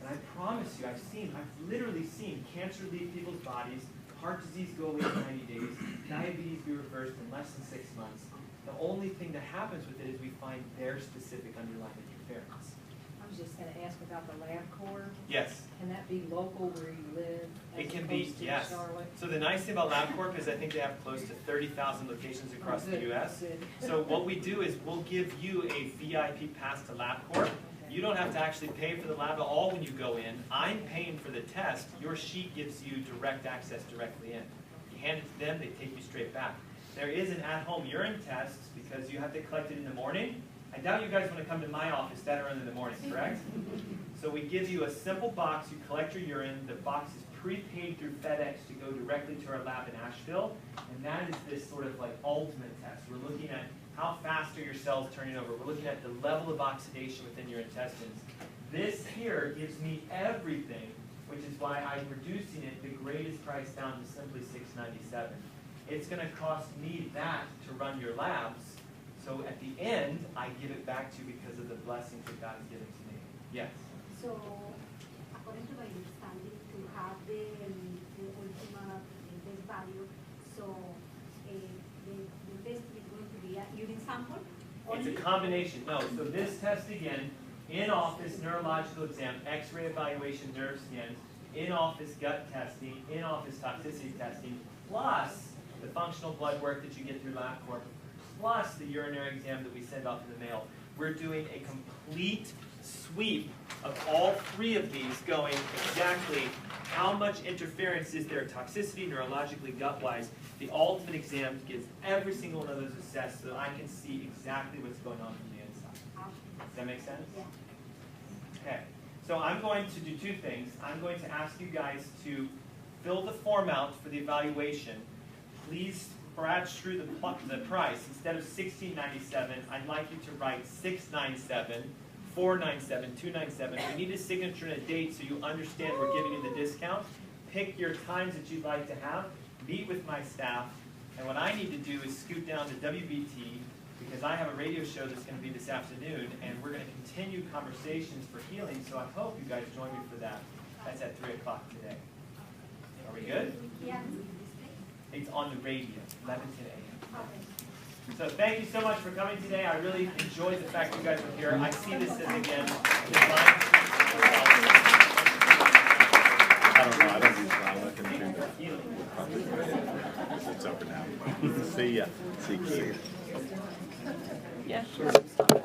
And I promise you, I've literally seen cancer leave people's bodies, heart disease go away in 90 days, diabetes be reversed in less than 6 months. The only thing that happens with it is we find their specific underlying interference. I was just going to ask about the LabCorp. Yes. Can that be local where you live? It can be, yes. Charlotte? So the nice thing about LabCorp is I think they have close to 30,000 locations across the U.S. So what we do is we'll give you a VIP pass to LabCorp. You don't have to actually pay for the lab at all when you go in. I'm paying for the test. Your sheet gives you direct access directly in. You hand it to them, they take you straight back. There is an at-home urine test because you have to collect it in the morning. I doubt you guys want to come to my office that early in the morning, correct? So we give you a simple box. You collect your urine. The box is prepaid through FedEx to go directly to our lab in Asheville. And that is this sort of like ultimate test. We're looking at how fast are your cells turning over. We're looking at the level of oxidation within your intestines. This here gives me everything, which is why I'm reducing it the greatest price down to simply $697. It's going to cost me that to run your labs. So at the end, I give it back to you because of the blessings that God has given to me. Yes? So, according to my understanding, to have the ultimate best value, so the test is going to be a urine sample? It's a combination. No, so this test again, in-office neurological exam, X-ray evaluation, nerve scans, in-office gut testing, in-office toxicity testing, plus the functional blood work that you get through LabCorp, plus the urinary exam that we send off in the mail. We're doing a complete sweep of all 3 of these, going exactly how much interference is there toxicity, neurologically, gut-wise. The ultimate exam gives every single one of those assessed so that I can see exactly what's going on from the inside. Does that make sense? Yeah. Okay. So I'm going to do 2 things. I'm going to ask you guys to fill the form out for the evaluation. Please scratch through the price. Instead of $16.97, I'd like you to write $697, $497, $297. We need a signature and a date so you understand we're giving you the discount. Pick your times that you'd like to have. Meet with my staff. And what I need to do is scoot down to WBT because I have a radio show that's going to be this afternoon, and we're going to continue conversations for healing, so I hope you guys join me for that. That's at 3 o'clock today. Are we good? Yeah. It's on the radio, 11 to 8. Okay. So thank you so much for coming today. I really enjoyed the fact you guys were here. I see this as, again, I don't know. I don't use It's over now. See ya. See ya. Yeah.